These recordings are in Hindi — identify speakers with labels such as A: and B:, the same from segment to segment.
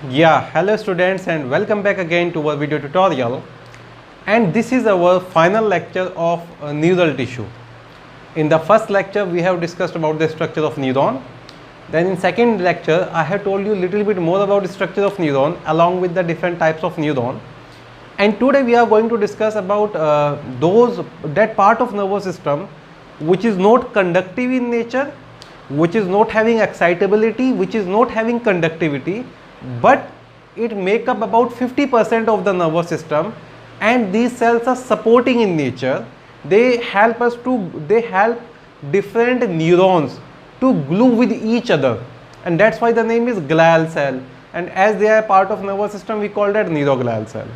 A: Yeah, hello students and welcome back again to our video tutorial, and this is our final lecture of neural tissue. In the first lecture we have discussed about the structure of neuron. Then in second lecture I have told you little bit more about the structure of neuron along with the different types of neuron. And today we are going to discuss about that part of nervous system which is not conductive in nature, which is not having excitability, which is not having conductivity, but it make up about 50% of the nervous system, and these cells are supporting in nature. They help different neurons to glue with each other, and that's why the name is glial cell, and as they are part of nervous system we call that neuroglial cell.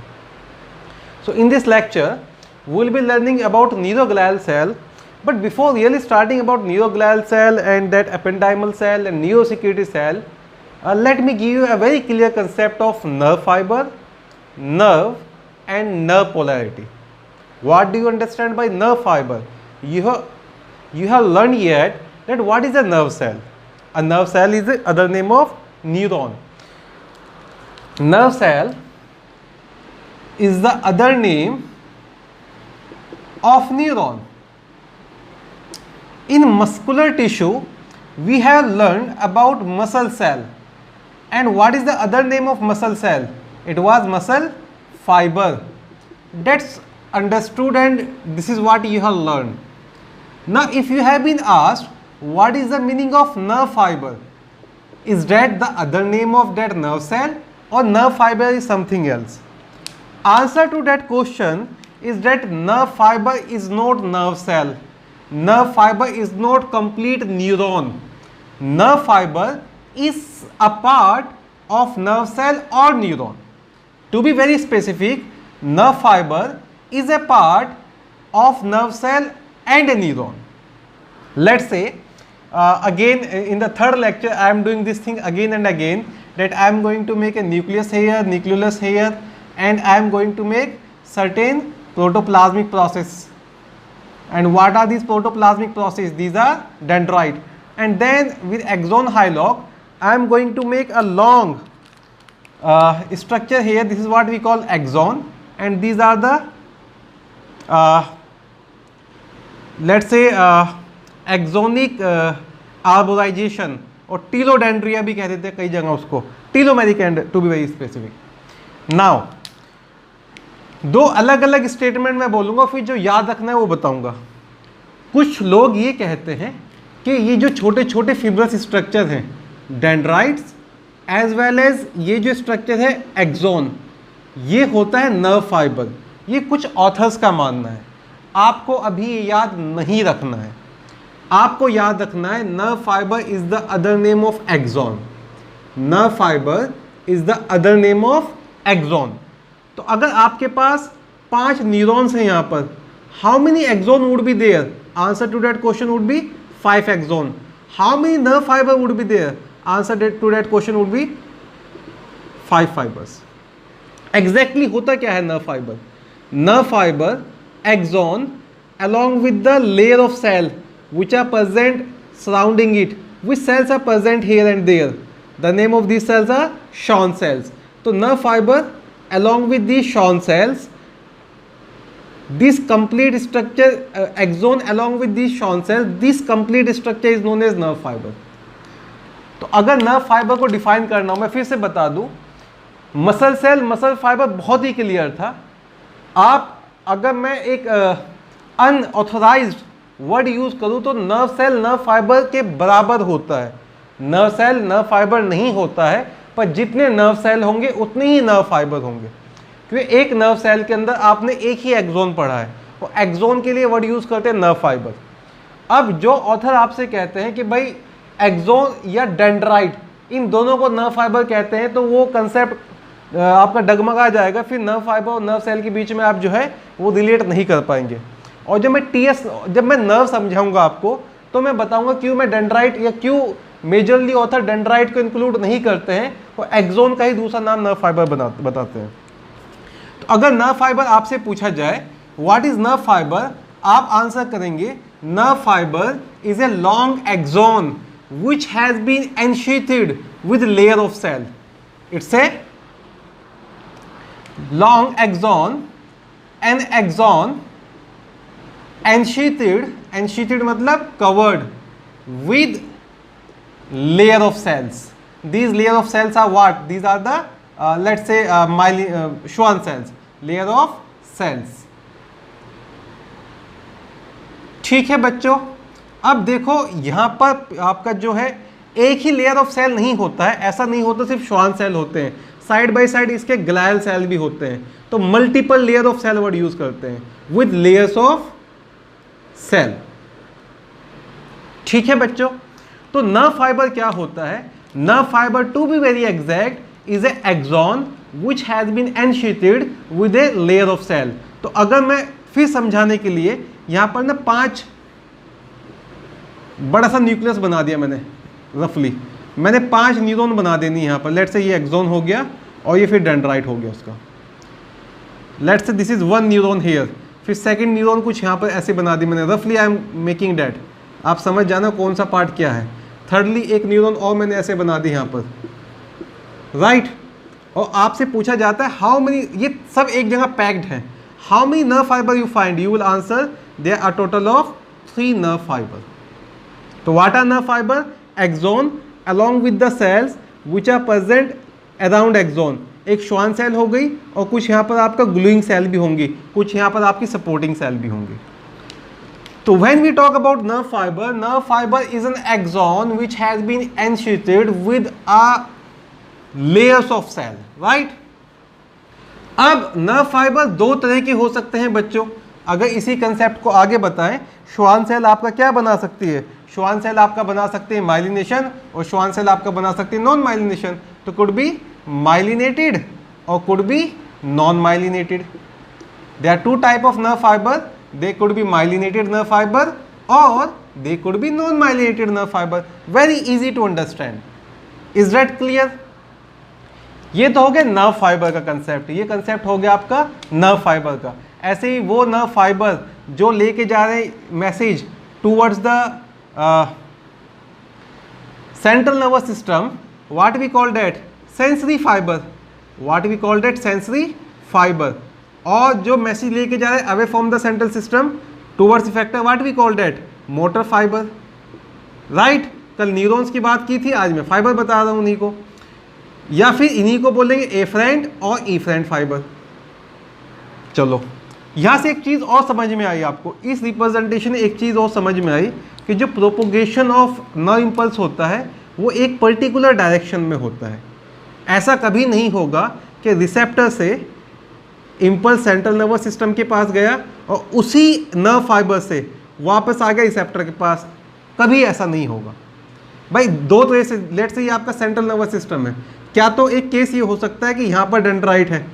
A: So in this lecture we will be learning about neuroglial cell, but before really starting about neuroglial cell and that ependymal cell and neurosecretory cell, let me give you a very clear concept of nerve fiber, nerve and nerve polarity. What do you understand by nerve fiber? You have learned yet that what is a nerve cell. A nerve cell is the other name of neuron. Nerve cell is the other name of neuron. In muscular tissue we have learned about muscle cell. And what is the other name of muscle cell? It was muscle fiber. That's understood, and this is what you have learned. Now if you have been asked what is the meaning of nerve fiber, is that the other name of that nerve cell or nerve fiber is something else? Answer to that question is that nerve fiber is not nerve cell. Nerve fiber is not complete neuron. Nerve fiber is a part of nerve cell or neuron. To be very specific, nerve fiber is a part of nerve cell and a neuron. Let's say again in the third lecture I am doing this thing again and again, that I am going to make a nucleus here, nucleolus here, and I am going to make certain protoplasmic process. And what are these protoplasmic processes? These are dendrite. And then with axon hillock I am going to make a long structure here. This is what we call axon, and these are the let's say axonic arborization, और टीलोडेंड्रिया भी कह देते हैं कई जगह उसको, telomeric end to be very specific. Now दो अलग अलग स्टेटमेंट मैं बोलूँगा, फिर जो याद रखना है वो बताऊँगा. कुछ लोग ये कहते हैं कि ये जो छोटे छोटे फिब्रस स्ट्रक्चर हैं डेंड्राइट्स एज वेल एज ये जो स्ट्रक्चर है एक्सोन, ये होता है नर्व फाइबर. ये कुछ ऑथर्स का मानना है. आपको अभी ये याद नहीं रखना है. आपको याद रखना है nerve fibre is the other name of axon. Nerve fibre is the other name of axon. तो अगर आपके पास 5 न्यूरॉन्स हैं यहाँ पर, how many axon would be there? Answer to that question would be 5 axon. How many nerve fibre would be there? Answer to that question would be 5 fibers. Exactly होता क्या है nerve fiber? Nerve fiber, axon, along with the layer of cell which are present surrounding it. Which cells are present here and there? The name of these cells are Schwann cells. So nerve fiber along with these Schwann cells, this complete structure, axon along with these Schwann cells, this complete structure is known as nerve fiber. तो अगर नर्व फाइबर को डिफाइन करना हो, मैं फिर से बता दूं, मसल सेल मसल फाइबर बहुत ही क्लियर था. आप अगर मैं एक अनऑथोराइज्ड वर्ड यूज करूं तो नर्व सेल नर्व फाइबर के बराबर होता है. नर्व सेल नर्व फाइबर नहीं होता है, पर जितने नर्व सेल होंगे उतने ही नर्व फाइबर होंगे, क्योंकि एक नर्व सेल के अंदर आपने एक ही एक्सोन पढ़ा है, और एक्सोन के लिए वर्ड यूज करते हैं नर्व फाइबर. अब जो ऑथर आपसे कहते हैं कि भाई एक्सोन या डेंड्राइट, इन दोनों को नर्व फाइबर कहते हैं, तो वो कंसेप्ट आपका डगमगा जाएगा. फिर नर्व फाइबर और नर्व सेल के बीच में आप जो है वो रिलेट नहीं कर पाएंगे. और जब मैं नर्व समझाऊंगा आपको, तो मैं बताऊंगा क्यों मैं डेंड्राइट या क्यों मेजरली ऑथर डेंड्राइट को इंक्लूड नहीं करते हैं, वो एक्सोन का ही दूसरा नाम नर्व फाइबर बताते हैं. तो अगर नर्व फाइबर आपसे पूछा जाए व्हाट इज नर्व फाइबर, आप आंसर करेंगे nerve fiber is a long axon which has been ensheathed with layer of cell. It's a long axon, an axon ensheathed मतलब covered with layer of cells. These layer of cells are what? These are the let's say Schwann cells, layer of cells. ठीक है बच्चों, अब देखो यहां पर आपका जो है एक ही लेयर ऑफ सेल नहीं होता है, ऐसा नहीं होता सिर्फ श्वान सेल होते हैं, साइड बाय साइड इसके ग्लायल सेल भी होते हैं, तो multiple layer of cell word use करते हैं, विद लेयर्स ऑफ सेल। ठीक है बच्चों, तो नर्व फाइबर क्या होता है? Nerve fibre to be very exact is a axon which has been ensheathed with a layer of cell. तो अगर मैं फिर समझाने के लिए यहां पर ना 5 बड़ा सा न्यूक्लियस बना दिया मैंने, रफली मैंने 5 न्यूरॉन बना देनी यहां पर। लेट्स से ये एक्सॉन हो गया और ये फिर डेंड्राइट हो गया उसका। Let's say this is 1 neuron here, फिर सेकंड न्यूरॉन कुछ यहां पर ऐसे बना दी मैंने, रफली आई एम मेकिंग डैट, आप समझ जाना कौन सा पार्ट क्या है। थर्डली एक न्यूरॉन और मैंने ऐसे बना दी यहाँ पर, राइट। और आपसे पूछा जाता है हाउ मेनी, ये सब एक जगह पैक्ड है, how many nerve fibre you find, you will answer there are total of 3 nerve fibre. तो what are nerve fibre? Axon along with the cells which are present around axon, एक श्वान सेल हो गई और कुछ यहाँ पर आपका ग्लूइंग सेल भी होंगी, कुछ यहाँ पर आपकी सपोर्टिंग सेल भी होंगी। So when we talk about nerve fiber is an axon which has been encased with a layers of cell, right? अब नर्व फाइबर 2 तरह के हो सकते हैं बच्चों। अगर इसी कंसेप्ट को आगे बताएं, श्वान सेल आपका क्या बना सकती है? श्वान सेल आपका बना सकते हैं माइलिनेशन और श्वान सेल आपका बना सकते हैं नॉन माइलिनेशन। तो कुड बी माइलिनेटेड और could be non myelinated. There are 2 type of nerve fibre, they could be myelinated nerve fiber or they could be non-myelinated nerve fiber. Very easy to understand. Is that clear? ये तो हो गया नर्व फाइबर का कंसेप्ट, ये कंसेप्ट हो गया आपका नर्व फाइबर का। ऐसे ही वो नर्व फाइबर जो लेके जा रहे हैं message towards the central nervous system, what we call that? Sensory fibre, what we call that? Sensory fibre. और जो मैसेज लेके जा रहे हैं away from the central system towards effector, what we call that? Motor fibre, right. कल न्यूरॉन्स की बात की थी, आज मैं फाइबर बता रहा हूं इन्हीं को, या फिर इन्हीं को बोलेंगे एफरेंट और इफरेंट फाइबर। चलो यहां से एक चीज और समझ में आई आपको, इस रिप्रेजेंटेशन में एक चीज और समझ में आई कि जो प्रोपोगेशन ऑफ नर्व इंपल्स होता है वो एक पर्टिकुलर डायरेक्शन में होता है। ऐसा कभी नहीं होगा कि रिसेप्टर से इंपल्स सेंट्रल नर्वस सिस्टम के पास गया और उसी नर्व फाइबर से वापस आ गया रिसेप्टर के पास, कभी ऐसा नहीं होगा भाई। 2 तरह से, लेट्स से ये आपका सेंट्रल नर्वस सिस्टम है, क्या तो एक केस ये हो सकता है कि यहाँ पर डेंड्राइट है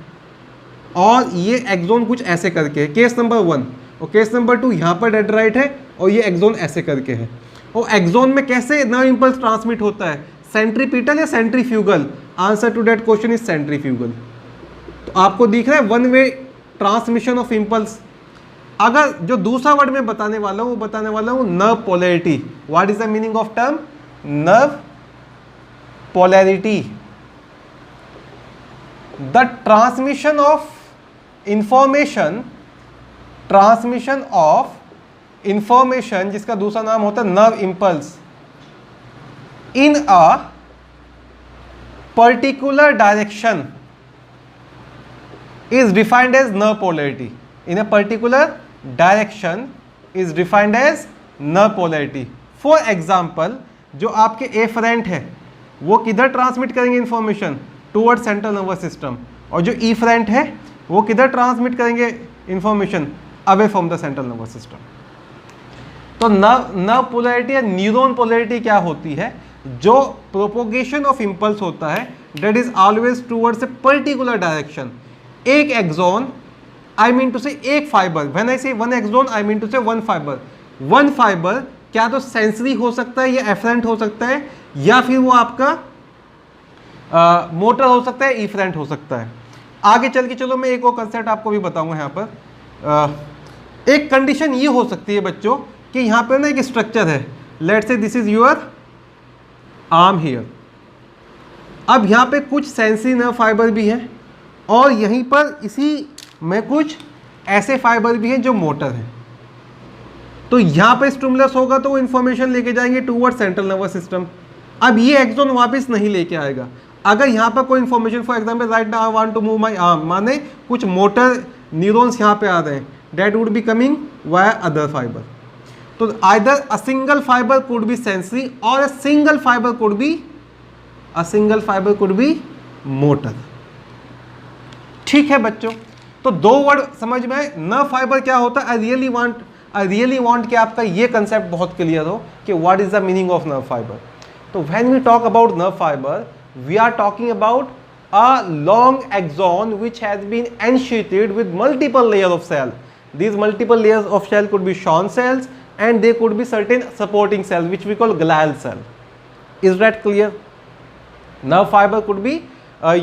A: और ये एक्सॉन कुछ ऐसे करके है, केस नंबर 1, और केस नंबर 2 यहाँ पर डेंड्राइट है और ये एक्सॉन ऐसे करके है। और एक्सॉन में कैसे नर्व इंपल्स ट्रांसमिट होता है? सेंट्रीपिटल या centrifugal? Answer to that question is centrifugal. तो आपको दिख रहा है 1 वे ट्रांसमिशन ऑफ इंपल्स। अगर जो दूसरा वर्ड मैं बताने वाला हूं वो बताने वाला हूं nerve polarity. What is the meaning of term? Nerve polarity. The transmission of information जिसका दूसरा नाम होता है nerve impulse in a particular direction is defined as nerve polarity. In a particular direction is defined as nerve polarity. For example, जो आपके एफरेंट है वो किधर ट्रांसमिट करेंगे information? Toward central nervous system. और जो इफरेंट है वो किधर ट्रांसमिट करेंगे information? Away from the central nervous system. तो नर्व पोलैरिटी या न्यूरॉन पोलैरिटी क्या होती है? जो प्रोपोगेशन ऑफ इंपल्स होता है that is always towards a particular direction. एक एक्सॉन, आई मीन टू से एक फाइबर, व्हेन आई से 1 एक्सॉन आई मीन टू से 1 फाइबर। 1 फाइबर क्या तो सेंसरी हो सकता है या एफरेंट हो सकता है, या फिर वो आपका मोटर हो सकता है, इफरेंट हो सकता है। आगे चल के चलो मैं एक और कंसेप्ट आपको भी बताऊंगा। यहाँ पर एक कंडीशन ये हो सकती है बच्चों कि यहाँ पर ना एक स्ट्रक्चर है, let's say this is your arm here, अब यहाँ पे कुछ सेंसरी नर्व फाइबर भी हैं और यहीं पर इसी में कुछ ऐसे फाइबर भी हैं जो मोटर हैं। तो यहाँ पे स्टिमुलस होगा तो वो इन्फॉर्मेशन लेके जाएंगे टूवर्ड सेंट्रल नर्वस सिस्टम। अब ये एक्सोन वापस नहीं लेके आएगा। अगर यहाँ पर कोई information, for example right now I want to move my arm, माने कुछ मोटर न्यूरॉन्स यहाँ पे आ रहे हैं, that would be coming via other fibre. तो either a single fibre could be sensory or a single fibre could be motor. ठीक है बच्चों, तो दो वर्ड समझ में आए। नर्व फाइबर क्या होता है, आई रियली वांट कि आपका ये कंसेप्ट बहुत क्लियर हो कि what is the meaning of nerve fibre. तो when we talk about nerve fibre, we are talking about a long axon which has been encapsulated with multiple layers of cell. These multiple layers of cell could be Schwann cells and they could be certain supporting cells which we call glial cell. Is that clear? Nerve fiber could be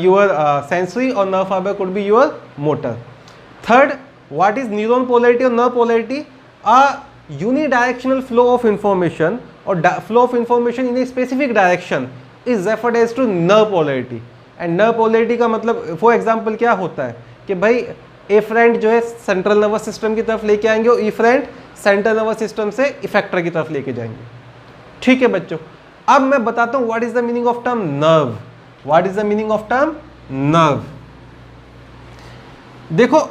A: your sensory or nerve fiber could be your motor. Third, what is neuron polarity or nerve polarity? A unidirectional flow of information or flow of information in a specific direction is referred as to nerve polarity. And nerve polarity का मतलब फॉर एग्जांपल क्या होता है कि भाई एफरेंट जो है सेंट्रल नर्वस सिस्टम की तरफ लेके आएंगे और इफरेंट सेंट्रल नर्वस सिस्टम से इफेक्टर की तरफ लेके जाएंगे। ठीक है बच्चों, अब मैं बताता हूं what is the meaning of term nerve. What is the meaning of term nerve? देखो,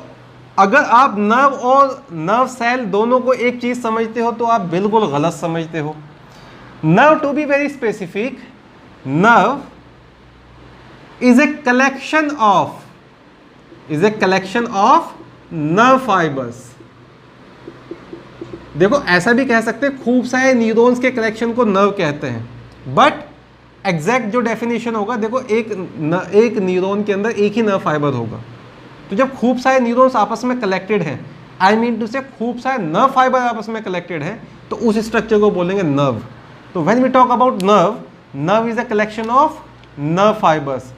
A: अगर आप नर्व और नर्व सेल दोनों को एक चीज समझते हो तो आप बिल्कुल गलत समझते हो। Nerve, to be very specific, nerve is a collection of nerve fibers. देखो, ऐसा भी कह सकते हैं खूब सारे न्यूरॉन्स के कलेक्शन को नर्व कहते हैं, बट एग्जैक्ट जो डेफिनेशन होगा, देखो एक न्यूरॉन के अंदर एक ही नर्व फाइबर होगा। तो जब खूब सारे न्यूरॉन्स आपस में कलेक्टेड हैं, आई मीन टू से खूब सारे नर्व फाइबर आपस में कलेक्टेड हैं, तो उस स्ट्रक्चर को बोलेंगे नर्व। तो when we talk about nerve, nerve is a collection of nerve fibres.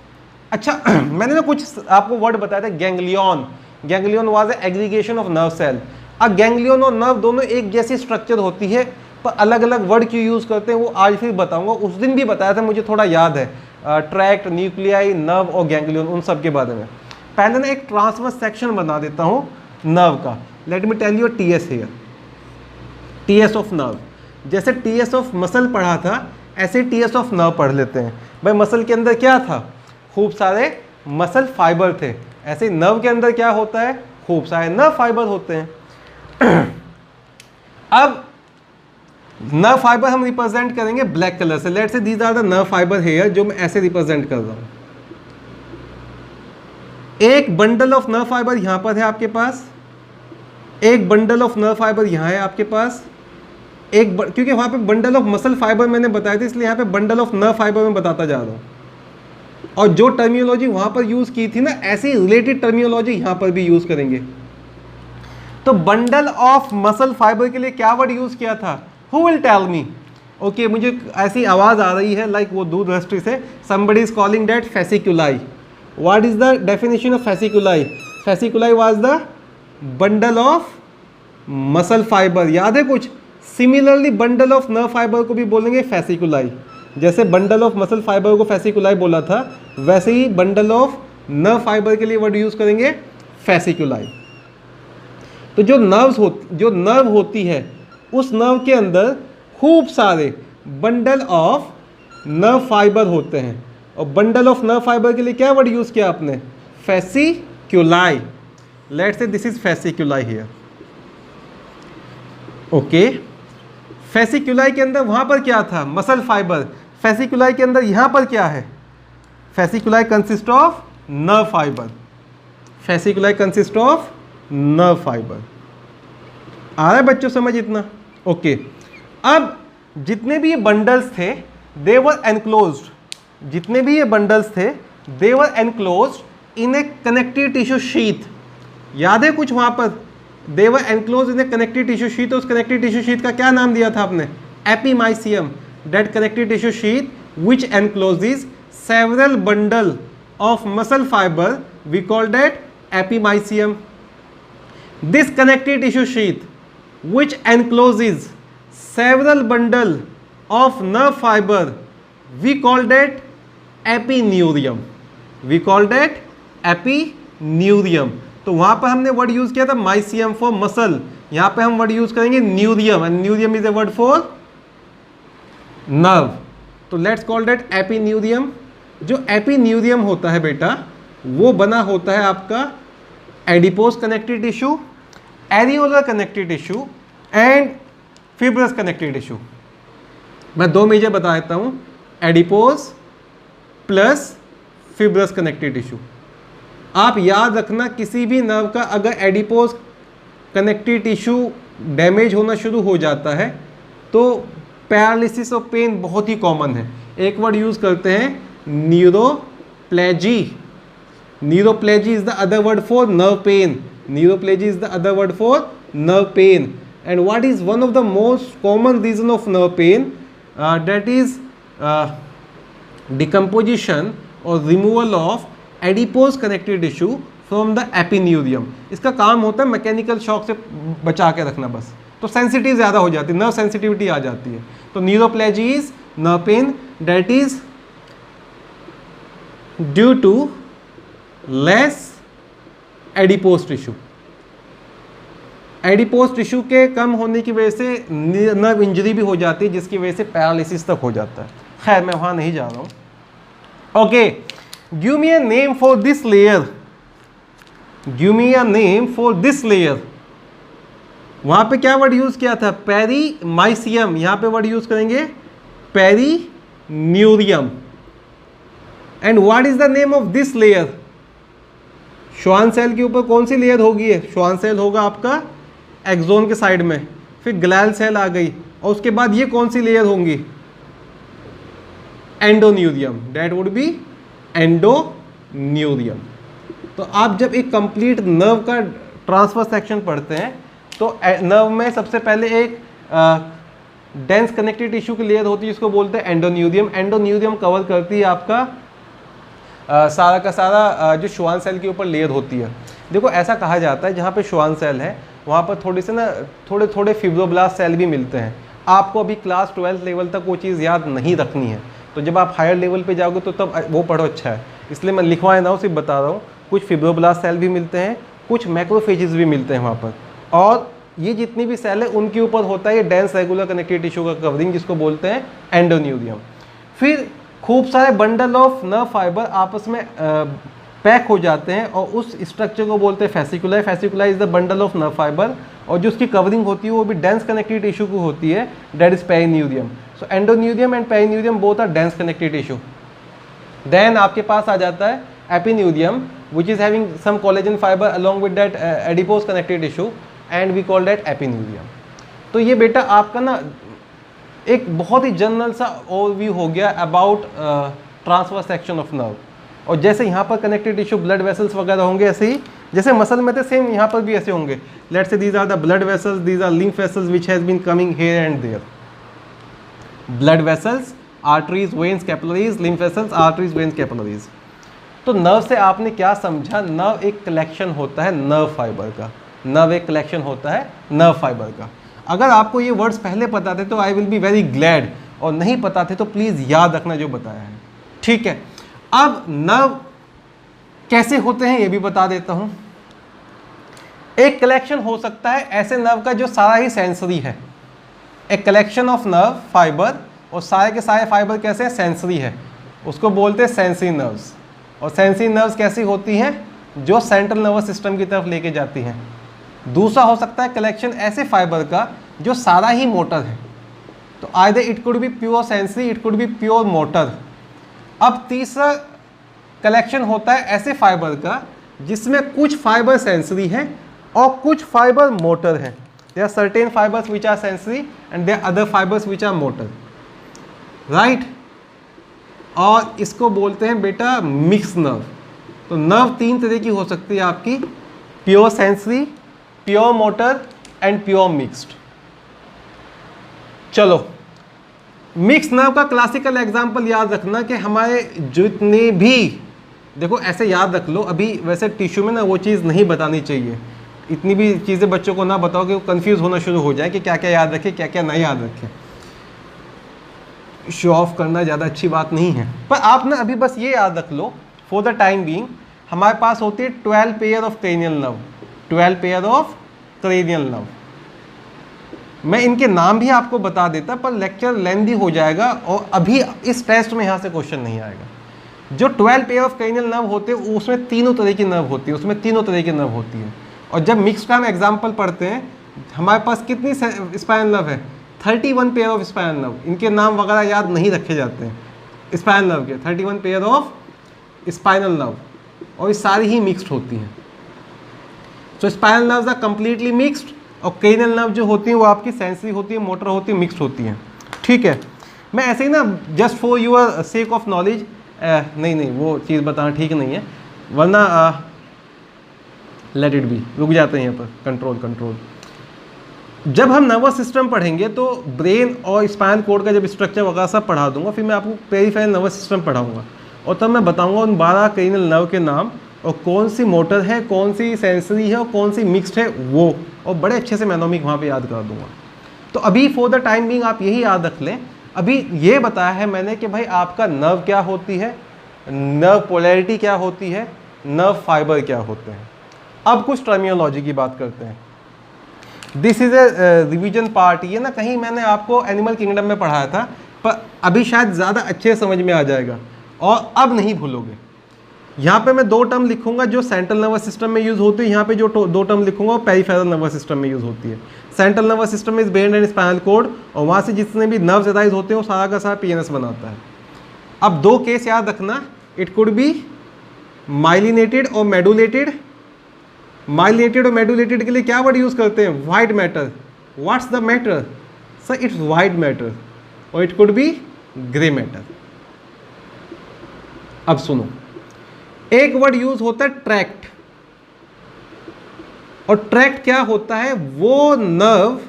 A: अच्छा, मैंने ना कुछ आपको वर्ड बताया था, ganglion. Ganglion was aggregation of nerve cell. अब गैंग्लियन और नर्व दोनों एक जैसी स्ट्रक्चर होती है, पर अलग अलग वर्ड क्यों यूज़ करते हैं वो आज फिर बताऊंगा। उस दिन भी बताया था, मुझे थोड़ा याद है, ट्रैक्ट, न्यूक्लियाई, नर्व और गैंग्लियन, उन सब के बारे में। पहले ना एक ट्रांसवर्स सेक्शन बना देता हूँ नर्व का। Let me tell you TS here, TS of nerve. जैसे टीएस ऑफ मसल पढ़ा था, ऐसे टीएस ऑफ नर्व पढ़ लेते हैं। भाई मसल के अंदर क्या था, खूब सारे मसल फाइबर थे। ऐसे नर्व के अंदर क्या होता है, खूब सारे नर्व फाइबर होते हैं। अब नर्व फाइबर हम रिप्रेजेंट करेंगे ब्लैक कलर से। Let's say these are the nerve fibre here, जो मैं ऐसे रिप्रेजेंट कर रहा हूं। एक बंडल ऑफ नर्व फाइबर यहां पर है आपके पास, एक बंडल ऑफ नर्व फाइबर यहां है आपके पास, क्योंकि वहां पे बंडल ऑफ मसल फाइबर मैंने बताया था, इसलिए यहां पे बंडल ऑफ नर्व फाइबर में बताता जा रहा हूं। और जो टर्मिनोलॉजी वहां पर यूज की थी ना, ऐसी रिलेटेड टर्मिनोलॉजी यहां पर भी यूज करेंगे। तो बंडल ऑफ मसल फाइबर के लिए क्या वर्ड यूज किया था, who will tell me? Okay, मुझे ऐसी आवाज आ रही है लाइक वो दूरदृष्टि से, somebody is calling that fasciculi. What is the definition of fasciculi? Fasciculi was the bundle of muscle fiber. याद है कुछ? Similarly bundle of nerve fibre को भी बोलेंगे fasciculi। जैसे बंडल ऑफ मसल फाइबर को fasciculi बोला था, वैसे ही बंडल ऑफ नर्व फाइबर के लिए वर्ड यूज करेंगे fasciculi। तो जो नर्व होती है, उस नर्व के अंदर खूब सारे बंडल ऑफ नर्व फाइबर होते हैं। और बंडल ऑफ नर्व फाइबर के लिए क्या वर्ड यूज किया आपने, fasciculi। Let's say this is fasciculi here. Okay, fasciculi के अंदर वहां पर क्या था, मसल फाइबर। fasciculi के अंदर यहां पर क्या है, fasciculi consist of nerve fibre. fasciculi consist of nerve fibre. आ रहा है बच्चों समझ इतना? ओके, अब जितने भी ये बंडल्स थे दे वर एनक्लोज्ड, जितने भी ये बंडल्स थे they were enclosed in a connective tissue sheath. याद है कुछ वहां पर, they were enclosed in a connective tissue sheath. उस कनेक्टिव टिश्यू शीथ का क्या नाम दिया था आपने, epimysium. That connective tissue sheath which encloses several bundle of muscle fibre, we call that epimysium. This connective tissue sheath which encloses several bundle of nerve fiber, we call that epineurium, we call that epineurium. तो वहां पर हमने वर्ड यूज किया था माइसियम फॉर मसल, यहां पे हम वर्ड यूज करेंगे न्यूरियम, and न्यूरियम is a word for nerve. तो लेट्स कॉल दैट एपिन्यूरियम। जो एपिन्यूरियम होता है बेटा वो बना होता है आपका adipose connective tissue, areolar connective tissue and fibrous connective tissue. मैं दो मेजर बता देता हूं, adipose plus fibrous connective tissue. आप याद रखना किसी भी नर्व का अगर एडिपोज कनेक्टिव टिश्यू डैमेज होना शुरू हो जाता है तो पैरालिसिस और पेन बहुत ही कॉमन है। एक वर्ड यूज करते हैं neuroplegia. Neuroplegia is the other word for nerve pain. Neuroplegia is the other word for nerve pain. And what is one of the most common reason of nerve pain? That is decomposition और removal of adipose connective tissue from the epineurium. इसका काम होता है मैकेनिकल शॉक से बचा के रखना बस, तो सेंसिटिव ज़्यादा हो जाती है, नर्व सेंसिटिविटी आ जाती है। तो neuroplegia is nerve pain that is due to less adipose tissue. Adipose tissue के कम होने की वजह से नर्व इंजरी भी हो जाती है जिसकी वजह से पैरालिसिस तक हो जाता है। खैर मैं वहां नहीं जा रहा हूं। Okay, give me a name for this layer. Give me a name for this layer. वहां पे क्या वर्ड यूज किया था? पेरीमाइसियम। यहां पे वर्ड यूज करेंगे perineurium. And what is the name of this layer? Schwann cell के ऊपर कौन सी लेयर होगी? श्वान सेल होगा आपका एक्सोन के साइड में, फिर ग्लैल सेल आ गई, और उसके बाद ये कौन सी लेयर होंगी? Endoneurium. That would B endoneurium. तो आप जब एक कंप्लीट नर्व का ट्रांसफर सेक्शन पढ़ते हैं तो नर्व में सबसे पहले एक डेंस कनेक्टिव टिश्यू की लेयर होती है जिसको बोलते हैं एंडोन्यूरियम। एंडोन्यूरियम कवर करती है आपका सारा का सारा जो श्वान सेल के ऊपर लेयर होती है। देखो ऐसा कहा जाता है जहाँ पे श्वान सेल है वहाँ पर थोड़े से ना थोड़े थोड़े फिब्रोब्लास्ट सेल भी मिलते हैं। आपको अभी क्लास 12th लेवल तक वो चीज़ याद नहीं रखनी है, तो जब आप हायर लेवल पे जाओगे तो तब वो पढ़ो, अच्छा है। इसलिए मैं लिखवाए ना हूँ, सिर्फ बता रहा हूँ। कुछ फिब्रोब्लास्ट सेल भी मिलते हैं, कुछ मैक्रोफेजेस भी मिलते हैं वहाँ पर, और ये जितनी भी सेल है उनके ऊपर होता है ये डेंस रेगुलर कनेक्टिव टिश्यू का कवरिंग जिसको बोलते हैं एंडोन्यूरियम। फिर खूब सारे बंडल ऑफ नर्व फाइबर आपस में पैक हो जाते हैं और उस स्ट्रक्चर को बोलते हैं fascicula. Fascicula is the bundle of nerve fibre, और जो उसकी कवरिंग होती है वो भी डेंस कनेक्टिव टिश्यू की होती है, that is perineurium. So endoneurium and perineurium both are dense connective tissue. Then आपके पास आ जाता है epineurium which is having some collagen fiber along with that adipose connective tissue and we call that epineurium. तो ये बेटा आपका ना एक बहुत ही जनरल सा ओवरव्यू हो गया about transfer section of nerve. और जैसे यहाँ पर कनेक्टिव टिश्यू ब्लड वेसल्स वगैरह होंगे, ऐसे ही जैसे मसल में थे सेम यहाँ पर भी ऐसे होंगे। Let's say these are the blood vessels, these are lymph vessels which has been coming here and there. Blood vessels, arteries, veins, capillaries, lymph vessels, arteries, veins, capillaries. तो नर्व से आपने क्या समझा? नर्व एक कलेक्शन होता है नर्व फाइबर का। नर्व एक कलेक्शन होता है नर्व फाइबर का। अगर आपको ये वर्ड्स पहले पता थे तो आई विल बी वेरी ग्लैड, और नहीं पता थे तो प्लीज़ याद रखना जो बताया है, ठीक है। अब नर्व कैसे होते हैं ये भी बता देता हूँ। एक कलेक्शन हो सकता है ऐसे नर्व का जो सारा ही सेंसरी है, एक कलेक्शन ऑफ नर्व फाइबर, और सारे के सारे फाइबर कैसे हैं? सेंसरी है, उसको बोलते हैं सेंसरी नर्व्स। और सेंसरी नर्व्स कैसी होती हैं? जो सेंट्रल नर्वस सिस्टम की तरफ लेके जाती हैं। दूसरा हो सकता है कलेक्शन ऐसे फाइबर का जो सारा ही मोटर है, तो either it could B pure sensory, it could B pure motor. अब तीसरा कलेक्शन होता है ऐसे फाइबर का जिसमें कुछ फाइबर सेंसरी है और कुछ फाइबर मोटर है। There are certain fibres which are sensory and there other fibres which are motor, right. और इसको बोलते हैं बेटा मिक्स नर्व। तो नर्व तीन तरह की हो सकती है आपकी, pure sensory, pure motor and pure mixed. चलो, मिक्स नर्व का क्लासिकल एग्जांपल याद रखना कि हमारे जितने भी, देखो ऐसे याद रख लो, अभी वैसे टिश्यू में ना वो चीज़ नहीं बतानी चाहिए, इतनी भी चीज़ें बच्चों को ना बताओ कि वो कंफ्यूज होना शुरू हो जाए कि क्या क्या याद रखें क्या क्या नहीं याद रखें। शो ऑफ करना ज़्यादा अच्छी बात नहीं है, पर आप ना अभी बस ये याद रख लो फॉर द टाइम बीइंग हमारे पास होती है 12 pair of cranial nerve, 12 pair of cranial nerve. मैं इनके नाम भी आपको बता देता पर लेक्चर लेंथी हो जाएगा और अभी इस टेस्ट में यहाँ से क्वेश्चन नहीं आएगा। जो 12 पेयर ऑफ क्रेनियल नर्व होते हैं उसमें तीनों तरह की नर्व होती है, उसमें तीनों तरह की नर्व होती है। और जब मिक्स्ड का हम एग्जाम्पल पढ़ते हैं हमारे पास कितनी स्पाइनल नर्व है, 31 पेयर ऑफ स्पाइनल नर्व। इनके नाम वगैरह याद नहीं रखे जाते हैं स्पाइनल नर्व के, 31 पेयर ऑफ स्पाइनल नर्व, और ये सारी ही मिक्स्ड होती हैं। तो spinal nerves are completely mixed और क्रेनियल नर्व जो होती है वो आपकी सेंसरी होती है, मोटर होती है, मिक्स्ड होती हैं। ठीक है, मैं ऐसे ही ना just for your sake of knowledge नहीं वो चीज़ बताना ठीक नहीं है, वरना लेट इट बी, रुक जाते हैं यहाँ पर, कंट्रोल। जब हम नर्वस सिस्टम पढ़ेंगे तो ब्रेन और स्पाइनल कोड का जब स्ट्रक्चर वगैरह सब पढ़ा दूंगा, फिर मैं आपको पेरिफेरल नर्वस सिस्टम पढ़ाऊंगा और तब मैं बताऊंगा उन 12 क्रेनियल नर्व के नाम और कौन सी मोटर है, कौन सी सेंसरी है और कौन सी मिक्स्ड है वो, और बड़े अच्छे से मैनोमिक वहाँ पे याद कर दूंगा। तो अभी फॉर द टाइम बीइंग आप यही याद रख लें, अभी ये बताया है मैंने कि भाई आपका नर्व क्या होती है, नर्व पोलैरिटी क्या होती है, नर्व फाइबर क्या होते हैं। अब कुछ टर्मिनोलॉजी की बात करते हैं। This is a revision part, ये ना कहीं मैंने आपको एनिमल किंगडम में पढ़ाया था पर अभी शायद ज़्यादा अच्छे समझ में आ जाएगा और अब नहीं भूलोगे। यहाँ पे मैं 2 टर्म लिखूंगा जो सेंट्रल नर्वस सिस्टम में यूज़ होती है, यहाँ पे जो 2 टर्म लिखूंगा वो पेरिफेरल नर्वस सिस्टम में यूज़ होती है। Central nervous system is brain and spinal cord, और वहाँ से जितने भी नर्व्स अराइज होते हैं वो सारा का सारा पीएनएस बनाता है। अब 2 केस याद रखना, इट कुड बी माइलिनेटेड और मेडुलेटेड। माइलिनेटेड और मेडुलेटेड के लिए क्या वर्ड यूज़ करते हैं, white matter. What's the matter sir, it's white matter, और it could be grey matter. अब सुनो, एक वर्ड यूज होता है ट्रैक्ट, और ट्रैक्ट क्या होता है, वो नर्व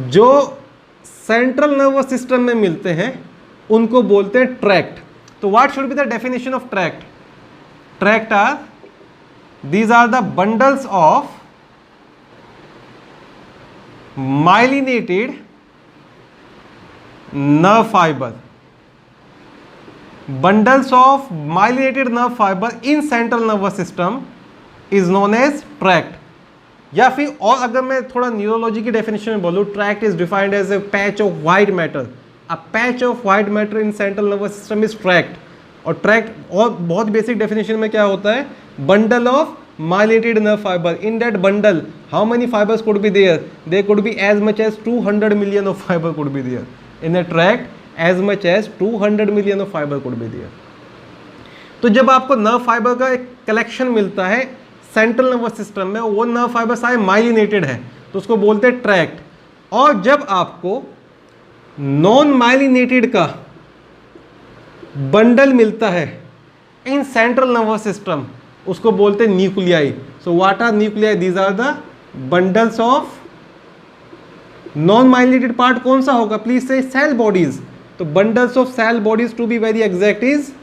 A: जो सेंट्रल नर्वस सिस्टम में मिलते हैं उनको बोलते हैं ट्रैक्ट। तो what should be the definition of tract? Tract are, these are the bundles of myelinated nerve fiber, bundles of myelinated nerve fiber in central nervous system is known as tract। या फिर और अगर मैं थोड़ा न्यूरोलॉजी की डेफिनेशन में बोलूँ, tract is defined as a patch of white matter. A patch of white matter in central nervous system is tract. और ट्रैक्ट और बहुत बेसिक डेफिनेशन में क्या होता है, bundle of myelinated nerve fiber. In that bundle, how many fibers could be there? There could be as much as 200 million of fiber could be there. In a tract, as much as 200 million of fiber could be there. तो जब आपको नर्व फाइबर का एक कलेक्शन मिलता है सेंट्रल नर्वस सिस्टम में, वो नर्व फाइबर सारे माइलिनेटेड है तो उसको बोलते हैं ट्रैक्ट। और जब आपको नॉन माइलिनेटेड का बंडल मिलता है इन सेंट्रल नर्वस सिस्टम, उसको बोलते हैं nuclei. So what are nuclei? These are the bundles of non myelinated part. कौन सा होगा? Please say cell bodies. तो bundles of cell bodies to be very exact is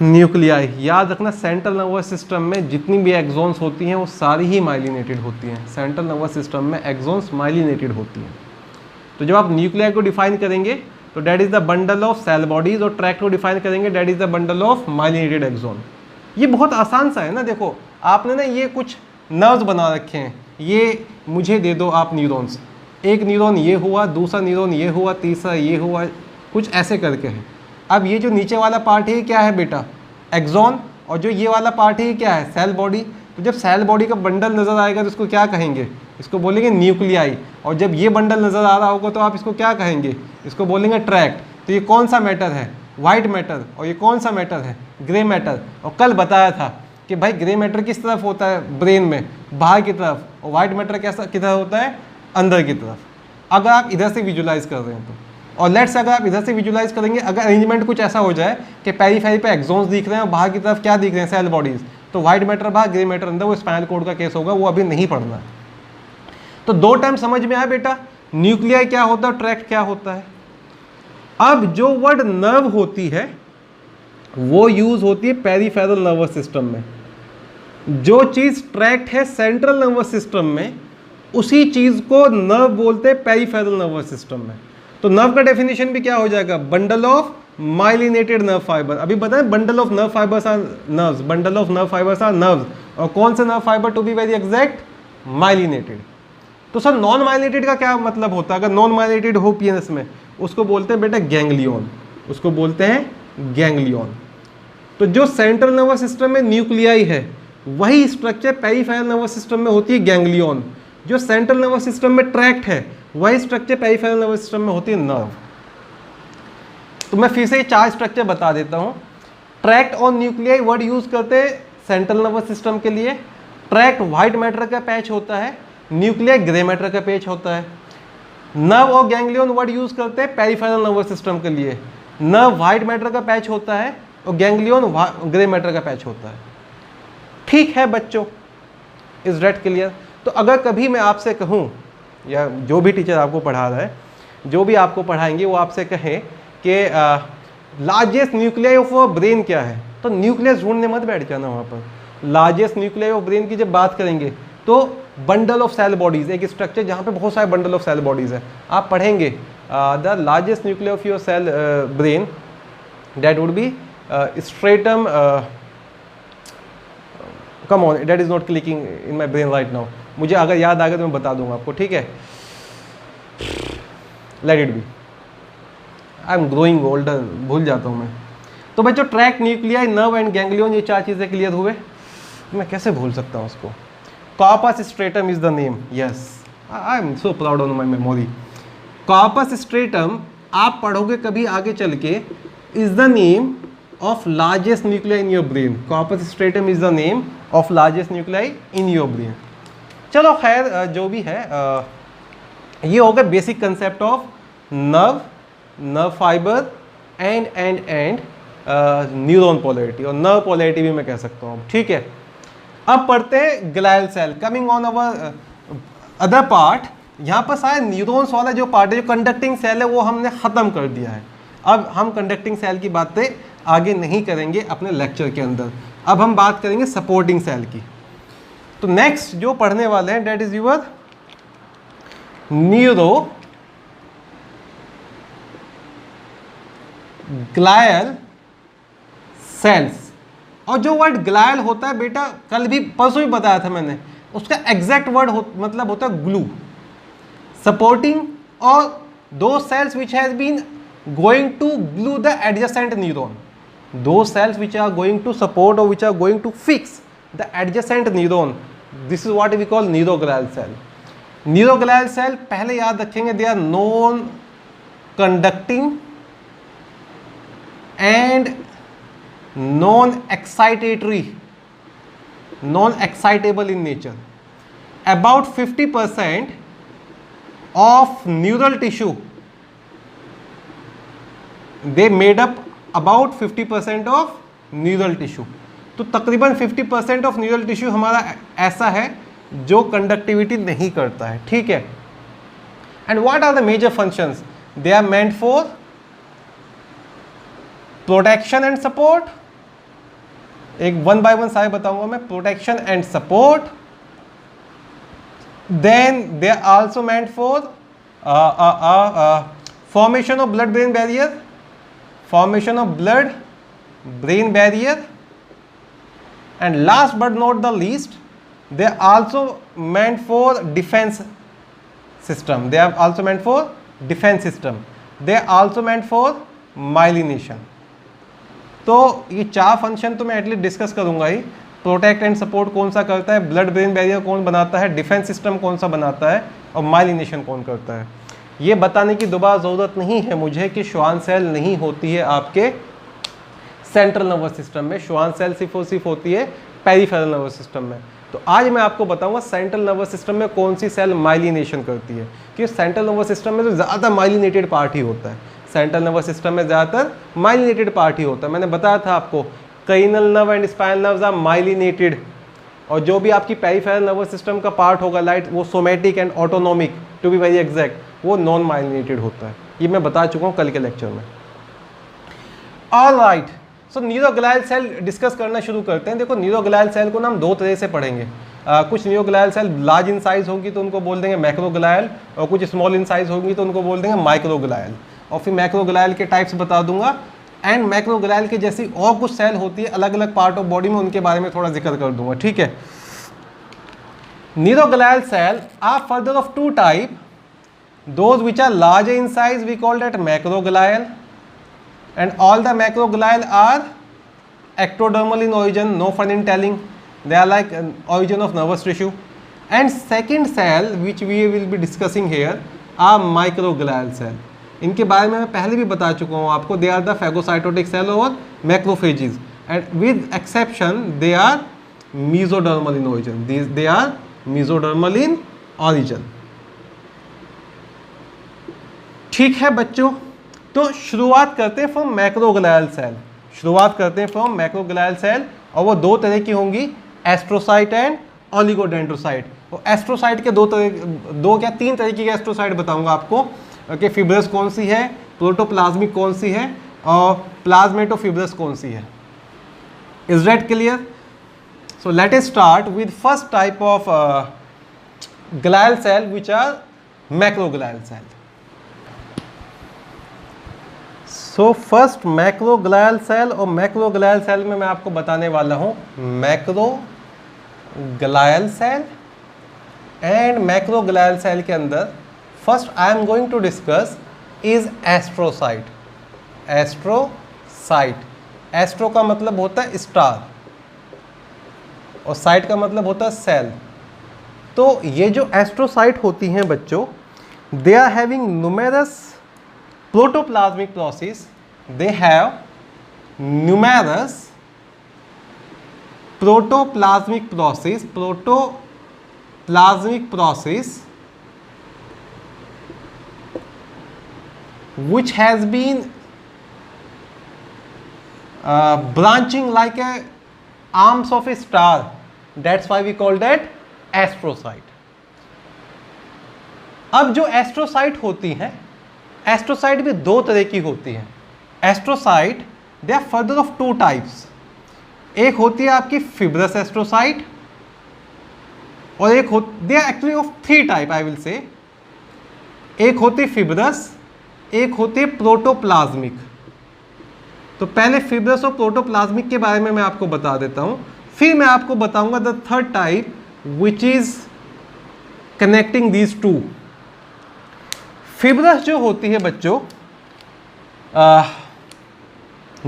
A: nuclei. याद रखना, सेंट्रल नर्वस सिस्टम में जितनी भी एक्सॉन्स होती हैं वो सारी ही माइलिनेटेड होती हैं। सेंट्रल नर्वस सिस्टम में एक्सॉन्स माइलिनेटेड होती हैं। तो जब आप न्यूक्लियाई को डिफाइन करेंगे तो that is the bundle of cell bodies, और ट्रैक्ट को डिफाइन करेंगे that is the bundle of myelinated axon. ये बहुत आसान सा है ना। देखो आपने ना ये कुछ नर्व्स बना रखे हैं, ये मुझे दे दो आप न्यूरॉन्स, एक न्यूरॉन ये हुआ, दूसरा न्यूरॉन ये हुआ, तीसरा ये हुआ, कुछ ऐसे करके है। अब ये जो नीचे वाला पार्ट है क्या है बेटा? एक्सॉन। और जो ये वाला पार्ट है क्या है? Cell body. तो जब सेल बॉडी का बंडल नज़र आएगा तो इसको क्या कहेंगे? इसको बोलेंगे न्यूक्लियाई। और जब ये बंडल नज़र आ रहा होगा तो आप इसको क्या कहेंगे? इसको बोलेंगे ट्रैक्ट। तो ये कौन सा मैटर है? White matter. और ये कौन सा मैटर है? Grey matter. और कल बताया था कि भाई ग्रे मैटर किस तरफ होता है ब्रेन में? बाहर की तरफ। और वाइट मैटर कैसा किधर होता है? अंदर की तरफ। अगर आप इधर से विजुलाइज कर रहे हैं तो, और लेट्स से अगर आप इधर से विजुलाइज करेंगे, अगर अरेंजमेंट कुछ ऐसा हो जाए कि पेरीफेरी पे एक्सॉन्स दिख रहे हैं और बाहर की तरफ क्या दिख रहे हैं? Cell bodies. तो वाइट मैटर बाहर, ग्रे मैटर अंदर, वो स्पाइनल कोड का केस होगा, वो अभी नहीं पढ़ना। तो 2 टर्म समझ में आया बेटा? न्यूक्लियाई क्या होता है, ट्रैक्ट क्या होता है। अब जो वर्ड नर्व होती है वो यूज होती है पेरिफेरल नर्वस सिस्टम में। जो चीज ट्रैक्ट है सेंट्रल नर्वस सिस्टम में, उसी चीज को नर्व बोलते हैं पेरिफेरल नर्वस सिस्टम में। तो नर्व का डेफिनेशन भी क्या हो जाएगा, bundle of myelinated nerve fibre. अभी बताएं bundle of nerve fibres are nerves, bundle of nerve fibres are nerves. और कौन से nerve fibre to be very exact, myelinated. तो सर नॉन माइलिनेटेड का क्या मतलब होता है, अगर नॉन माइलिनेटेड हो पीएनएस में, उसको बोलते हैं बेटा गैंग्लियन, उसको बोलते हैं गैंग्लियन। तो जो सेंट्रल नर्वस सिस्टम में न्यूक्लियाई है वही स्ट्रक्चर पेरिफेरल नर्वस सिस्टम में होती है गैंग्लियन। जो सेंट्रल नर्वस सिस्टम में ट्रैक्ट है वही स्ट्रक्चर पेरिफेरल नर्वस सिस्टम में होती है नर्व। तो मैं फिर से 4 स्ट्रक्चर बता देता हूँ। ट्रैक्ट और न्यूक्लियाई वर्ड यूज करते हैं सेंट्रल नर्वस सिस्टम के लिए। ट्रैक्ट व्हाइट मैटर का पैच होता है, न्यूक्लियाई ग्रे मैटर का पैच होता है। नर्व और गैंग्लियन वर्ड यूज करते हैं पेरिफेरल नर्वस सिस्टम के लिए। नर्व व्हाइट मैटर का पैच होता है और गैंग्लियन ग्रे मैटर का पैच होता है। ठीक है बच्चों, इज दैट क्लियर? तो अगर कभी मैं आपसे कहूँ, या जो भी टीचर आपको पढ़ा रहा है, जो भी आपको पढ़ाएंगे वो आपसे कहें कि लार्जेस्ट न्यूक्लियाई ऑफ ब्रेन क्या है, तो न्यूक्लियस ढूंढने मत बैठ जाना वहाँ पर। लार्जेस्ट न्यूक्लियाई ऑफ ब्रेन की जब बात करेंगे तो बंडल ऑफ सेल बॉडीज, एक स्ट्रक्चर जहाँ पे बहुत सारे बंडल ऑफ सेल बॉडीज है, आप पढ़ेंगे the largest nuclei of your cell brain that would be striatum, come on, that is not clicking in my brain right now. मुझे अगर याद आ गया तो मैं बता दूंगा आपको, ठीक है? Late it B, I am growing older, भूल जाता हूँ मैं। तो बच्चों tract, nuclei, nerve and ganglion, ये 4 चीज़ें क्लियर हुए। मैं कैसे भूल सकता हूँ उसको? Corpus stratum is the name, yes, I am so proud on my memory. Corpus stratum आप पढ़ोगे कभी आगे चल के, is the name of largest nuclei in your brain. Corpus stratum is the name of largest nuclei in your brain. चलो खैर, जो भी है, ये हो गया basic concept of nerve, nerve fibre and neuron polarity, और नर्व पोलैरिटी भी मैं कह सकता हूँ, ठीक है? अब पढ़ते हैं glial cell. Coming on our other part, यहाँ पर शायद न्यूरॉन्स वाला जो पार्ट है, जो कंडक्टिंग सेल है, वो हमने ख़त्म कर दिया है। अब हम कंडक्टिंग सेल की बातें आगे नहीं करेंगे अपने लेक्चर के अंदर। अब हम बात करेंगे सपोर्टिंग सेल की। तो नेक्स्ट जो पढ़ने वाले हैं that is your neuro glial cells. और जो वर्ड ग्लायल होता है बेटा, कल भी परसों भी बताया था मैंने, उसका एग्जैक्ट वर्ड मतलब होता है ग्लू। सपोर्टिंग और दो cells which has been going to glue the adjacent neuron, दो cells which are going to support और which are going to fix the adjacent neuron, this is what we call neuroglial cell. Neuroglial cell पहले याद रखेंगे, they are non conducting and non-excitatory, non-excitable in nature. About 50% of neural tissue, they made up about 50% of neural tissue. तो तकरीबन 50% ऑफ न्यूरल टिश्यू हमारा ऐसा है जो कंडक्टिविटी नहीं करता है, ठीक है? And what are the major functions? They are meant for protection and support. एक 1 by 1 सारे बताऊंगा मैं। Protection and support, then they are also meant for formation of blood brain barrier, formation of blood brain barrier, and last but not the least they are also meant for defence system, they are also meant for defence system, they are also meant for myelination. तो ये 4 फंक्शन तो मैं एटलीस्ट डिस्कस करूंगा ही। प्रोटेक्ट एंड सपोर्ट कौन सा करता है, ब्लड ब्रेन बैरियर कौन बनाता है, डिफेंस सिस्टम कौन सा बनाता है, और माइलिनेशन कौन करता है। ये बताने की दोबारा ज़रूरत नहीं है मुझे कि श्वान सेल नहीं होती है आपके सेंट्रल नर्वस सिस्टम में, श्वान सेल सिर्फ और सिर्फ होती है पेरिफेरल नर्वस सिस्टम में। तो आज मैं आपको बताऊंगा सेंट्रल नर्वस सिस्टम में कौन सी सेल माइलिनेशन करती है, क्योंकि सेंट्रल नर्वस सिस्टम में तो ज़्यादा माइलिनेटेड पार्ट ही होता है। सेंट्रल नर्वस सिस्टम में ज़्यादातर माइलिनेटेड पार्ट ही होता है। मैंने बताया था आपको cranial nerve and spinal nerves are myelinated, और जो भी आपकी पेरिफेरल नर्वस सिस्टम का पार्ट होगा लाइट, वो somatic and autonomic to be very exact, वो नॉन माइलिनेटेड होता है। ये मैं बता चुका हूँ कल के लेक्चर में। ऑलराइट, सो न्यूरोग्लायल सेल डिस्कस करना शुरू करते हैं। देखो न्यूरोग्लायल सेल को ना हम 2 तरह से पढ़ेंगे। कुछ न्यूक्लियल सेल लार्ज इन साइज होगी तो उनको बोल देंगे मैक्रोग्लायल, और कुछ स्मॉल इन साइज होगी तो उनको बोल देंगे माइक्रोग्लायल। और फिर मैक्रोग्लायल के टाइप्स बता दूंगा, एंड मैक्रोग्लायल की जैसी और कुछ सेल होती है अलग अलग पार्ट ऑफ बॉडी में, उनके बारे में थोड़ा जिक्र कर दूंगा, ठीक है। Neuroglial cell are further of two type, those which are larger in size we call that macroglial, and all the macroglial are ectodermal in origin, no fun in telling, they are like origin of nervous tissue. And second cell which we will be discussing here are microglial cell. इनके बारे में मैं पहले भी बता चुका हूँ आपको, they are the phagocytotic cell और macrophages, and with exception they are mesodermal in origin, they are mesodermal in origin। ठीक है बच्चों, तो शुरुआत करते हैं फ्रॉम मैक्रोग्लायल सेल, शुरुआत करते हैं फ्रॉम मैक्रोग्लायल सेल, और वो दो तरह की होंगी, एस्ट्रोसाइट एंड ओलिगोडेंड्रोसाइट। और एस्ट्रोसाइट के तीन तरीके के एस्ट्रोसाइट बताऊंगा आपको, कि फिब्रस कौन सी है, प्रोटोप्लाज्मिक कौन सी है, और प्लाज्मेटोफिब्रस कौन सी है। Is that clear? So let us start with first type of glial cell which are macroglial cell. So first macroglial cell, और मैक्रोग्लायल सेल में मैं आपको बताने वाला हूं macroglial cell, and macroglial cell के अंदर first I am going to discuss is astrocyte. Astrocyte, astro का मतलब होता है स्टार और साइट का मतलब होता है सेल। तो ये जो एस्ट्रोसाइट होती हैं बच्चों, they are having numerous protoplasmic process, they have numerous protoplasmic process which has been branching like a arms of a star, that's why we call that astrocyte। अब जो एस्ट्रोसाइट होती हैं, एस्ट्रोसाइट भी दो तरह की होती हैं। Astrocyte they are further of two types, एक होती है आपकी फिब्रस एस्ट्रोसाइट, और एक they are actually of three type I will say. एक होती है फिब्रस, एक होती है प्रोटोप्लाज्मिक। तो पहले फिब्रस और प्रोटोप्लाज्मिक के बारे में मैं आपको बता देता हूं, फिर मैं आपको बताऊंगा the third type which is connecting these two. Fibrous जो होती है बच्चों,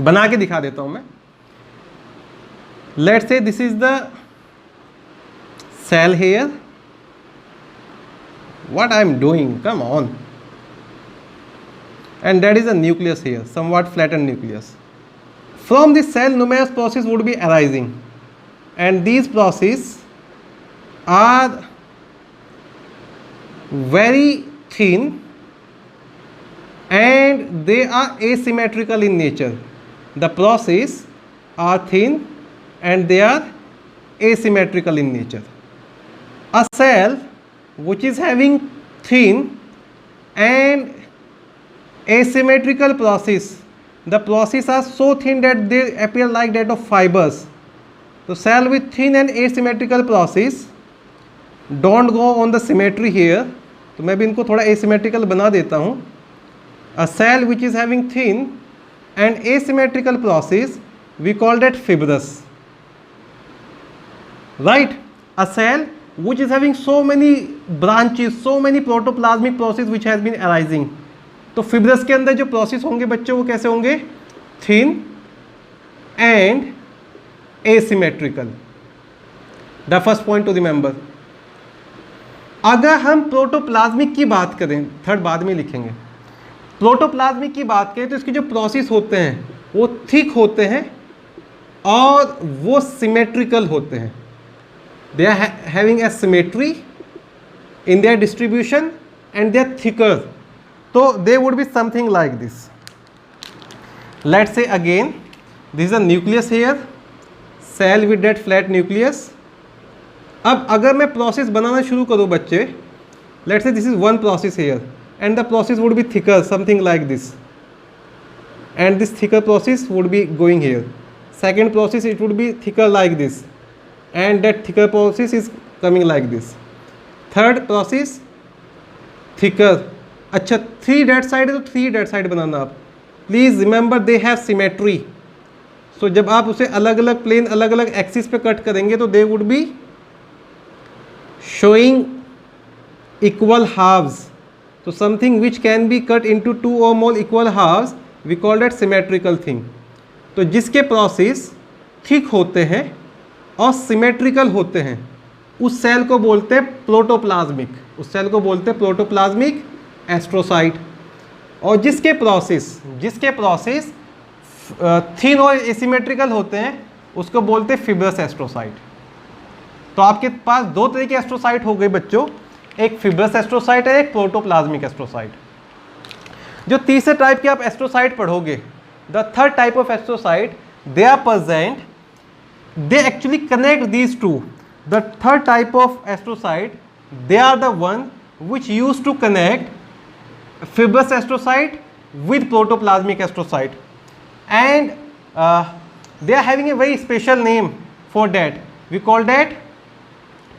A: बना के दिखा देता हूं मैं। Let's say this is the cell here, what I am doing, come on, and that is a nucleus here, somewhat flattened nucleus. From this cell numerous process would be arising, and these process are very thin and they are asymmetrical in nature. The process are thin and they are asymmetrical in nature. A cell which is having thin and asymmetrical process, the process are so thin that they appear like that of fibers. So cell with thin and asymmetrical process don't go on the symmetry here, तो मैं भी इनको थोड़ा asymmetrical बना देता हूँ। A cell which is having thin and asymmetrical process, we call that fibrous, right? A cell which is having so many branches, so many protoplasmic process which has been arising. तो fibrous के अंदर जो process होंगे बच्चों वो कैसे होंगे? Thin and asymmetrical. The first point to remember. अगर हम प्रोटोप्लाज्मिक की बात करें, थर्ड बाद में लिखेंगे, प्रोटोप्लाज्मिक की बात करें तो इसके जो प्रोसेस होते हैं वो थिक होते हैं और वो सिमेट्रिकल होते हैं। They are having a symmetry in their distribution and they are thicker, तो they would be something like this. Let's say again this is a nucleus here, cell with that flat nucleus. अब अगर मैं प्रोसेस बनाना शुरू करूँ बच्चे, let's say this is one process here and the process would be thicker, something like this, and this thicker process would be going here. Second process it would be thicker like this, and that thicker process is coming like this. Third process thicker, अच्छा 3 डेड साइड है तो 3 डेड साइड बनाना आप। Please remember they have symmetry, so जब आप उसे अलग अलग प्लेन अलग अलग एक्सिस पे कट करेंगे तो they would be showing equal halves. तो something which can be cut into 2 or more equal halves we call that symmetrical thing. तो जिसके प्रोसेस थिक होते हैं और सिमेट्रिकल होते हैं उस सेल को बोलते हैं प्रोटोप्लाज्मिक, उस सेल को बोलते हैं प्रोटोप्लाज्मिक एस्ट्रोसाइट। और जिसके प्रोसेस थिन और एसिमेट्रिकल होते हैं उसको बोलते हैं फिब्रस एस्ट्रोसाइट। तो आपके पास 2 तरह के एस्ट्रोसाइट हो गए बच्चों, एक फिब्रस एस्ट्रोसाइट है, एक प्रोटोप्लाज्मिक एस्ट्रोसाइट। जो तीसरे टाइप के आप एस्ट्रोसाइट पढ़ोगे, the third type of astrocyte, they are present, they actually connect these two. The third type of astrocyte, they are the one which used to connect fibrous astrocyte with protoplasmic astrocyte, and they are having a very special name for that. We call that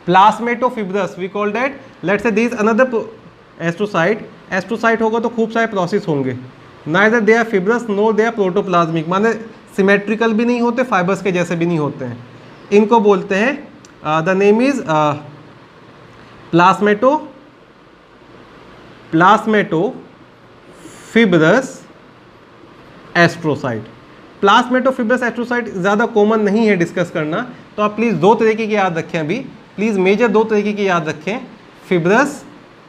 A: plasmatofibrous. We call that, let's say this is another astrocyte होगा तो खूब सारे प्रोसेस होंगे, neither they are fibrous nor they are protoplasmic, माने सिमेट्रिकल भी नहीं होते, फाइबर्स के जैसे भी नहीं होते हैं। इनको बोलते हैं, the name is plasmatofibrous astrocyte. Plasmatofibrous astrocyte ज़्यादा कॉमन नहीं है डिस्कस करना, तो आप प्लीज़ 2 तरीके की याद रखें। अभी प्लीज़ मेजर 2 तरीके की याद रखें, फिब्रस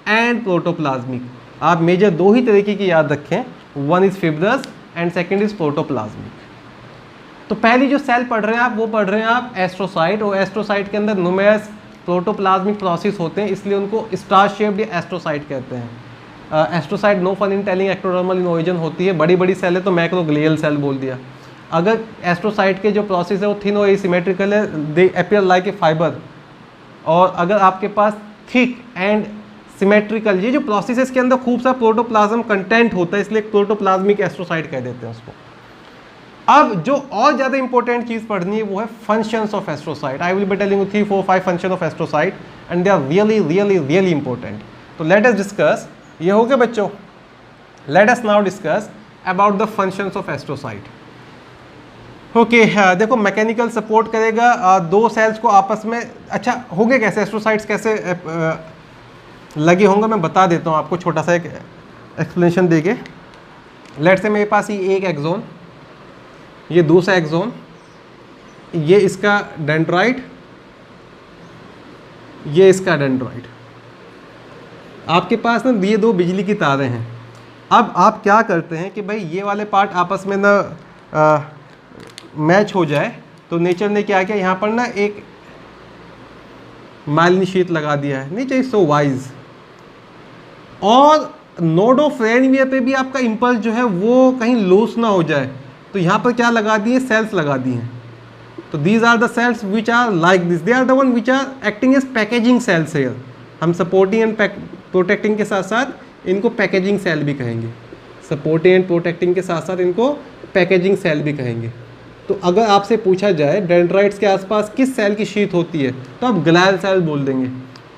A: एंड प्रोटोप्लाज्मिक। आप मेजर 2 ही तरीके की याद रखें, one is fibrous and second is protoplasmic. तो पहली जो सेल पढ़ रहे हैं आप, वो पढ़ रहे हैं आप एस्ट्रोसाइट, और एस्ट्रोसाइट के अंदर नुमेरस प्रोटोप्लाज्मिक प्रोसेस होते हैं, इसलिए उनको स्टार शेप्ड या एस्ट्रोसाइट कहते हैं। Astrocyte no fun in telling ectodermal in origin होती है, बड़ी बड़ी सेल है तो मैक्रोग्लियल सेल बोल दिया। अगर एस्ट्रोसाइट के जो प्रोसेस है वो थिन और एसिमेट्रिकल है, दे अपीयर लाइक ए फाइबर, और अगर आपके पास थिक एंड सिमेट्रिकल, ये जो प्रोसेस के अंदर खूब सा प्रोटोप्लाज्म कंटेंट होता है, इसलिए प्रोटोप्लाज्मिक एस्ट्रोसाइट कह देते हैं उसको। अब जो और ज़्यादा इंपॉर्टेंट चीज़ पढ़नी है वो है functions of astrocyte. I will be telling you 3, 4, 5 function of astrocyte and they are really really really important. तो लेट अस डिस्कस, ये हो गया बच्चों, let us now discuss about the functions of astrocyte. Okay, देखो मैकेनिकल सपोर्ट करेगा 2 सेल्स को आपस में। अच्छा हो गए कैसे एस्ट्रोसाइट्स कैसे लगे होंगे, मैं बता देता हूँ आपको छोटा सा एक एक्सप्लेनेशन देके। लेट से मेरे पास ये एक एक्सोन, ये दूसरा एक्सोन, ये इसका डेंड्राइट, ये इसका डेंड्राइट। आपके पास ना ये 2 बिजली की तारें हैं। अब आप क्या करते हैं कि भाई ये वाले पार्ट आपस में ना मैच हो जाए, तो नेचर ने क्या किया, यहाँ पर ना एक माइलिन शीट लगा दिया है, नेचर इज सो वाइज। और नोड ऑफ रेनवियर पे भी आपका इम्पल्स जो है वो कहीं लूज ना हो जाए, तो यहाँ पर क्या लगा दिए, सेल्स लगा दी हैं। तो these are the cells which are like this, they are the one which are acting as packaging cells here. हम सपोर्टिंग एंड प्रोटेक्टिंग के साथ साथ इनको पैकेजिंग सेल भी कहेंगे, सपोर्टिंग एंड प्रोटेक्टिंग के साथ साथ इनको पैकेजिंग सेल भी कहेंगे। तो अगर आपसे पूछा जाए डेंड्राइट्स के आसपास किस सेल की शीट होती है, तो आप ग्लायल सेल बोल देंगे,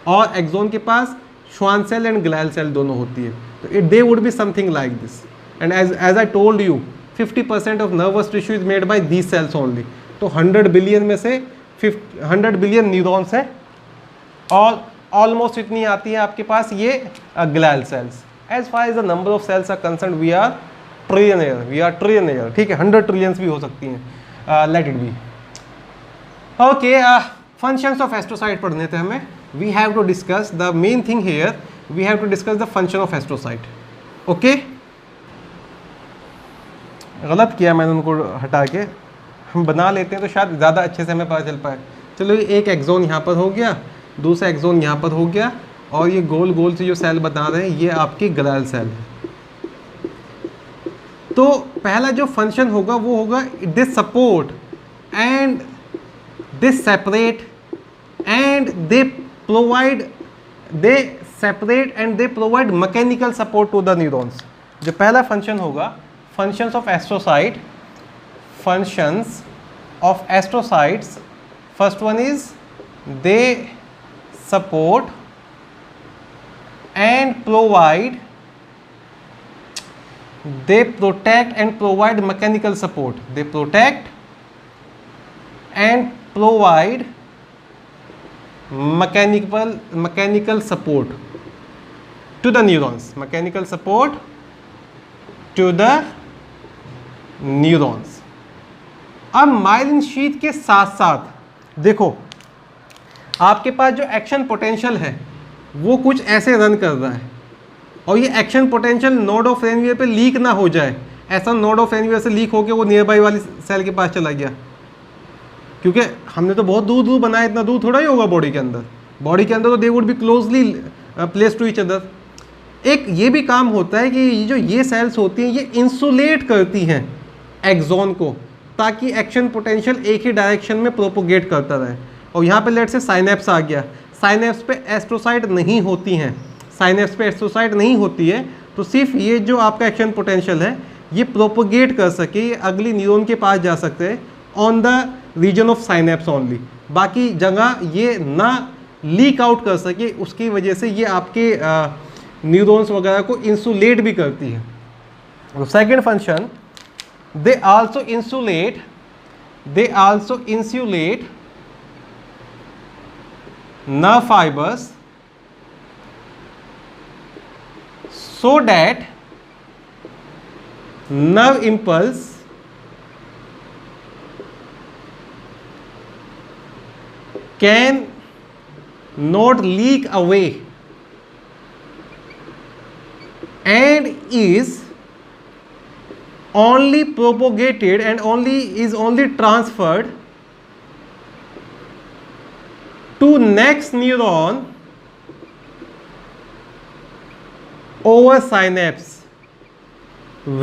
A: और एक्सोन के पास Schwann cell and glial cell दोनों होती है। तो it they would be something like this, and as I told you 50% of nervous tissue is made by these cells only. तो 100 बिलियन में से 100 बिलियन न्यूरॉन्स हैं, और ऑलमोस्ट इतनी आती है आपके पास ये glial cells. As far as the number of cells are concern, we are trillion, ठीक है, 100 ट्रिलियंस भी हो सकती हैं, let it be. Okay, functions of astrocyte पढ़ने थे हमें। We have to discuss the main thing here, we have to discuss the function of astrocyte. Okay, गलत किया मैंने उनको हटा के, हम बना लेते हैं तो शायद ज़्यादा अच्छे से हमें पता चल पाए। चलो, एक एक्सोन यहाँ पर हो गया, दूसरा एक्सोन यहाँ पर हो गया, और ये गोल गोल से जो सेल बता रहे हैं ये आपकी ग्लायल सेल है। तो पहला जो फंक्शन होगा वो होगा they support and they separate and they provide mechanical support to the neurons. जो पहला फंक्शन होगा, functions of astrocytes, first one is they support and provide, they protect and provide mechanical support. They protect and provide mechanical support to the neurons. Mechanical support to the neurons. अब माइलिन शीथ के साथ साथ देखो आपके पास जो एक्शन पोटेंशियल है वो कुछ ऐसे रन कर रहा है, और ये action potential node of Ranvier पे लीक ना हो जाए। ऐसा नोड ऑफ रेनवियर से लीक होकर वो नियर बाई वाली सेल के पास चला गया, क्योंकि हमने तो बहुत दूर दूर बनाया, इतना दूर थोड़ा ही होगा बॉडी के अंदर। बॉडी के अंदर तो they would be closely place to each other. एक ये भी काम होता है कि जो ये सेल्स होती हैं ये इंसुलेट करती हैं एक्सॉन को, ताकि एक्शन पोटेंशियल एक ही डायरेक्शन में प्रोपोगेट करता रहे। और यहाँ पे लेट से साइनेप्स आ गया, साइनेप्स पे एस्ट्रोसाइट नहीं होती हैं, साइनेप्स पे एस्ट्रोसाइट नहीं होती है, तो सिर्फ ये जो आपका एक्शन पोटेंशियल है ये प्रोपोगेट कर सके, ये अगली न्यूरॉन के पास जा सकते हैं on the region of synapse only, बाकी जगह ये ना लीक आउट कर सके। उसकी वजह से ये आपके न्यूरॉन्स वगैरह को इंसुलेट भी करती है। Second function, they also insulate nerve fibers so that nerve impulse can not leak away and is only propagated and only transferred to next neuron over synapse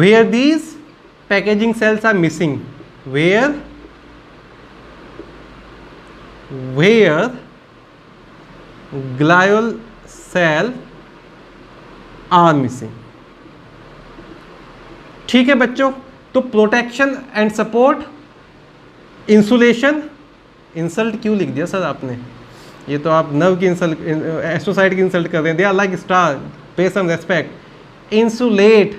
A: where these packaging cells are missing, where glial cell are missing। ठीक है बच्चों, तो protection and support, insulation, insult क्यों लिख दिया सर आपने? ये तो आप नर्व की इंसल्ट, एस्ट्रोसाइट की इंसल्ट कर रहे हैं। दे आर लाइक स्टार, पे सम रेस्पेक्ट। इंसुलेट,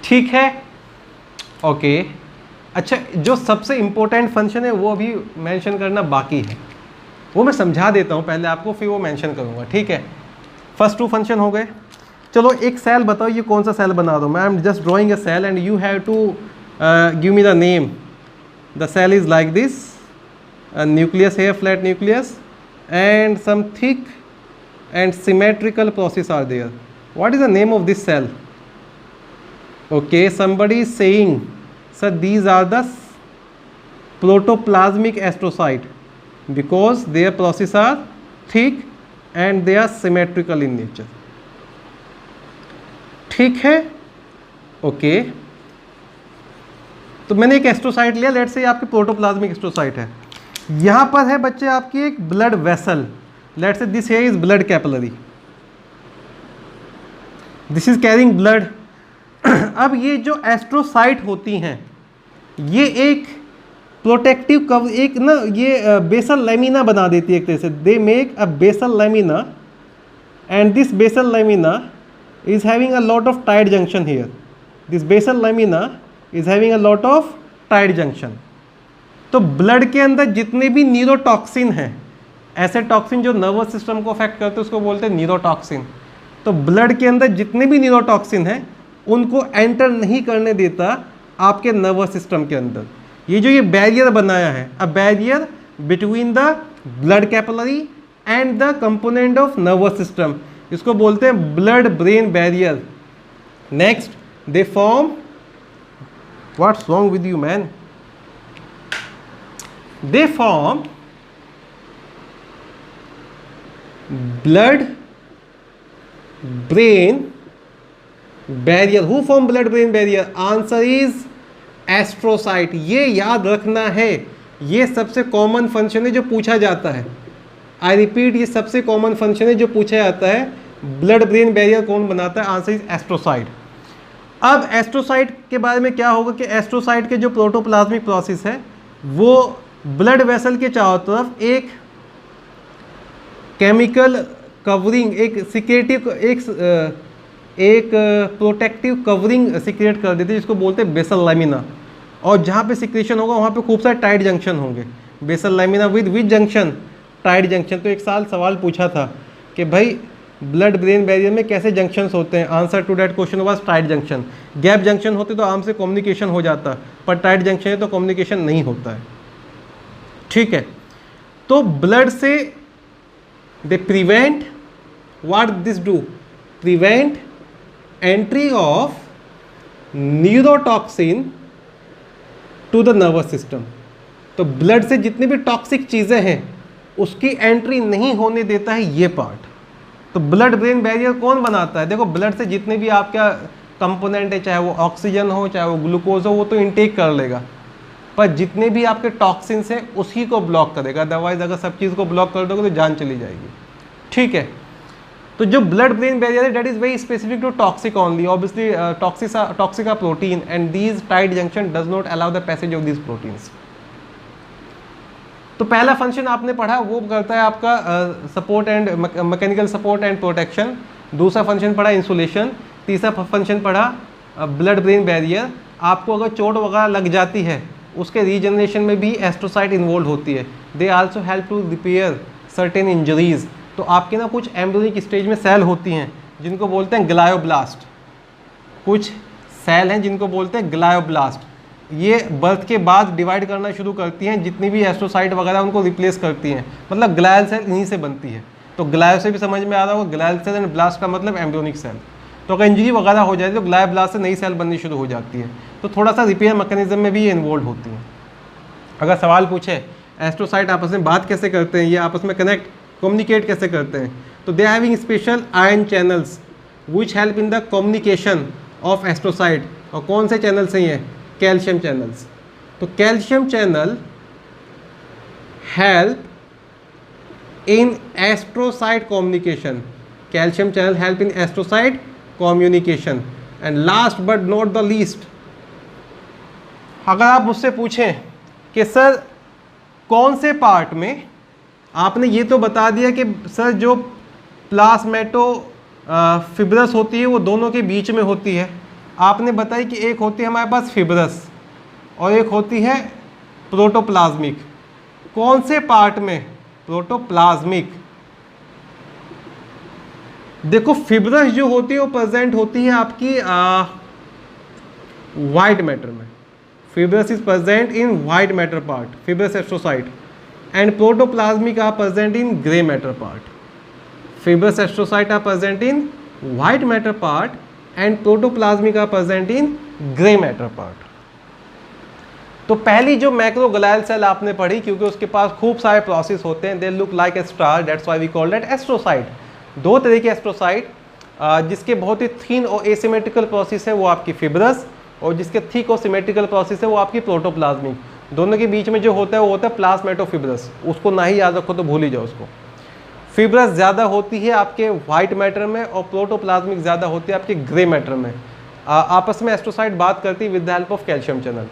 A: ठीक है, ओके। अच्छा, जो सबसे इंपॉर्टेंट फंक्शन है वो अभी मेंशन करना बाकी है, वो मैं समझा देता हूँ पहले आपको, फिर वो मेंशन करूँगा, ठीक है। फर्स्ट टू फंक्शन हो गए। चलो एक सेल बताओ, ये कौन सा सेल बना दो मैं? I am just drawing a cell and you have to give me the name. The cell is like this, nucleus है, flat nucleus, and some thick and symmetrical process are there. What is the name of this cell? Okay, somebody is saying, sir, these are the protoplasmic astrocyte because their processes are thick and they are symmetrical in nature। ठीक है, ओके। तो मैंने एक एस्ट्रोसाइट लिया, लेट्स से आपकी प्रोटोप्लाज्मिक एस्ट्रोसाइट है। यहां पर है बच्चे आपकी एक blood vessel, let's say this here is blood capillary, this is carrying blood. अब ये जो एस्ट्रोसाइट होती हैं ये एक प्रोटेक्टिव कवर, एक ना ये बेसल लैमिना बना देती है एक तरह से। They make a basal lamina and this basal lamina is having a lot of tight junction here. This basal lamina is having a lot of tight junction। तो ब्लड के अंदर जितने भी न्यूरोटॉक्सिन हैं, ऐसे टॉक्सिन जो नर्वस सिस्टम को अफेक्ट करते हैं उसको बोलते हैं न्यूरोटॉक्सिन। तो ब्लड के अंदर जितने भी न्यूरोटॉक्सिन हैं उनको एंटर नहीं करने देता आपके नर्वस सिस्टम के अंदर। ये जो ये बैरियर बनाया है, a barrier between the blood capillary and the component of nervous system, इसको बोलते हैं blood brain barrier. Next, they form, what's wrong with you man, they form blood brain barrier. Who form blood brain barrier? Answer is astrocyte. ये याद रखना है, ये सबसे कॉमन फंक्शन है जो पूछा जाता है। आई रिपीट, ये सबसे कॉमन फंक्शन है जो पूछा जाता है, ब्लड ब्रेन बैरियर कौन बनाता है? Answer is astrocyte. अब एस्ट्रोसाइट के बारे में क्या होगा कि एस्ट्रोसाइट के जो प्रोटोप्लाज्मिक प्रोसेस है वो ब्लड वेसल के चारों तरफ एक केमिकल कवरिंग, एक सिक्रेटिव, एक प्रोटेक्टिव कवरिंग सिक्रिएट कर देती है जिसको बोलते हैं बेसल लैमिना। और जहाँ पे सिक्रेशन होगा वहाँ पे खूब सारे टाइट जंक्शन होंगे। Basal lamina with junction, tight junction. तो एक साल सवाल पूछा था कि भाई ब्लड ब्रेन बैरियर में कैसे जंक्शंस होते हैं, answer to that question was tight junction. Gap junction होते तो आराम से कम्युनिकेशन हो जाता, पर टाइट जंक्शन है तो कम्युनिकेशन नहीं होता है। ठीक है, तो ब्लड से they prevent, what this do, prevent entry of neurotoxin to the nervous system. तो ब्लड से जितनी भी टॉक्सिक चीज़ें हैं उसकी एंट्री नहीं होने देता है ये पार्ट। तो ब्लड ब्रेन बैरियर कौन बनाता है? देखो, ब्लड से जितने भी आपका कंपोनेंट है, चाहे वो ऑक्सीजन हो चाहे वो ग्लूकोज हो, वो तो इनटेक कर लेगा, पर जितने भी आपके टॉक्सिन्स हैं उसी को ब्लॉक करेगा। अदरवाइज अगर सब चीज़ को ब्लॉक कर दोगे तो जान चली जाएगी। ठीक है, तो जो ब्लड ब्रेन बैरियर है, that is very specific to toxic only. Obviously toxic are protein and these tight junction does not allow the passage of these proteins. तो पहला फंक्शन आपने पढ़ा वो करता है आपका support and mechanical support and protection. दूसरा फंक्शन पढ़ा इंसुलेशन। तीसरा फंक्शन पढ़ा ब्लड ब्रेन बैरियर। आपको अगर चोट वगैरह लग जाती है उसके रीजनरेशन में भी एस्ट्रोसाइट इन्वॉल्व होती है। They also help to repair certain injuries. तो आपके ना कुछ एम्ब्रियोनिक स्टेज में सेल होती हैं जिनको बोलते हैं ग्लायोब्लास्ट। कुछ सेल हैं जिनको बोलते हैं ग्लायोब्लास्ट। ये बर्थ के बाद डिवाइड करना शुरू करती हैं, जितनी भी एस्ट्रोसाइट वगैरह उनको रिप्लेस करती हैं। मतलब ग्लायल सेल इन्हीं से बनती है। तो ग्लायो से भी समझ में आ रहा होगा, ग्लायल सेल एंड ब्लास्ट का मतलब एम्ब्रियोनिक सेल। तो अगर इंजरी वगैरह हो जाए तो ग्लायोब्लास्ट से नई सेल बननी शुरू हो जाती है। तो थोड़ा सा रिपेयर मैकेनिज्म में भी ये इन्वॉल्व होती हैं। अगर सवाल पूछे एस्ट्रोसाइट आपस में बात कैसे करते हैं, ये आपस में कनेक्ट कम्युनिकेट कैसे करते हैं, तो they having special ion channels which help in the communication of astrocyte. और कौन से चैनल्स हैं ये? Calcium channels. तो calcium channel help in astrocyte communication. Calcium channel help in astrocyte communication. And last but not the least, अगर आप मुझसे पूछें कि सर कौन से पार्ट में, आपने ये तो बता दिया कि सर जो प्लाज्मेटो फिब्रस होती है वो दोनों के बीच में होती है। आपने बताई कि एक होती है हमारे पास फिब्रस और एक होती है प्रोटोप्लाज्मिक। कौन से पार्ट में? प्रोटोप्लाज्मिक। देखो, फिब्रस जो होती है वो प्रेजेंट होती है आपकी वाइट मैटर में। Fibrous is present in white matter part, fibrous astrocyte, and protoplasmic are present in grey matter part. Fibrous astrocyte are present in white matter part and protoplasmic are present in grey matter part. तो पहली जो मैक्रोग्लायल सेल आपने पढ़ी, क्योंकि उसके पास खूब सारे प्रोसेस होते हैं, they look like a star, that's why we call that astrocyte. दो तरह के एस्ट्रोसाइट, जिसके बहुत ही थिन और एसिमेट्रिकल प्रोसेस है वो आपकी फिब्रस, और जिसके थिक और सिमेट्रिकल प्रोसेस है वो आपकी प्रोटोप्लाज्मिक। दोनों के बीच में जो होता है वो होता है प्लाज्मेटोफिब्रस। उसको ना ही याद रखो तो भूल ही जाओ उसको। फिब्रस ज़्यादा होती है आपके वाइट मैटर में और प्रोटोप्लाज्मिक ज़्यादा होती है आपके ग्रे मैटर में। आपस में एस्ट्रोसाइट बात करती है with the help of calcium channel.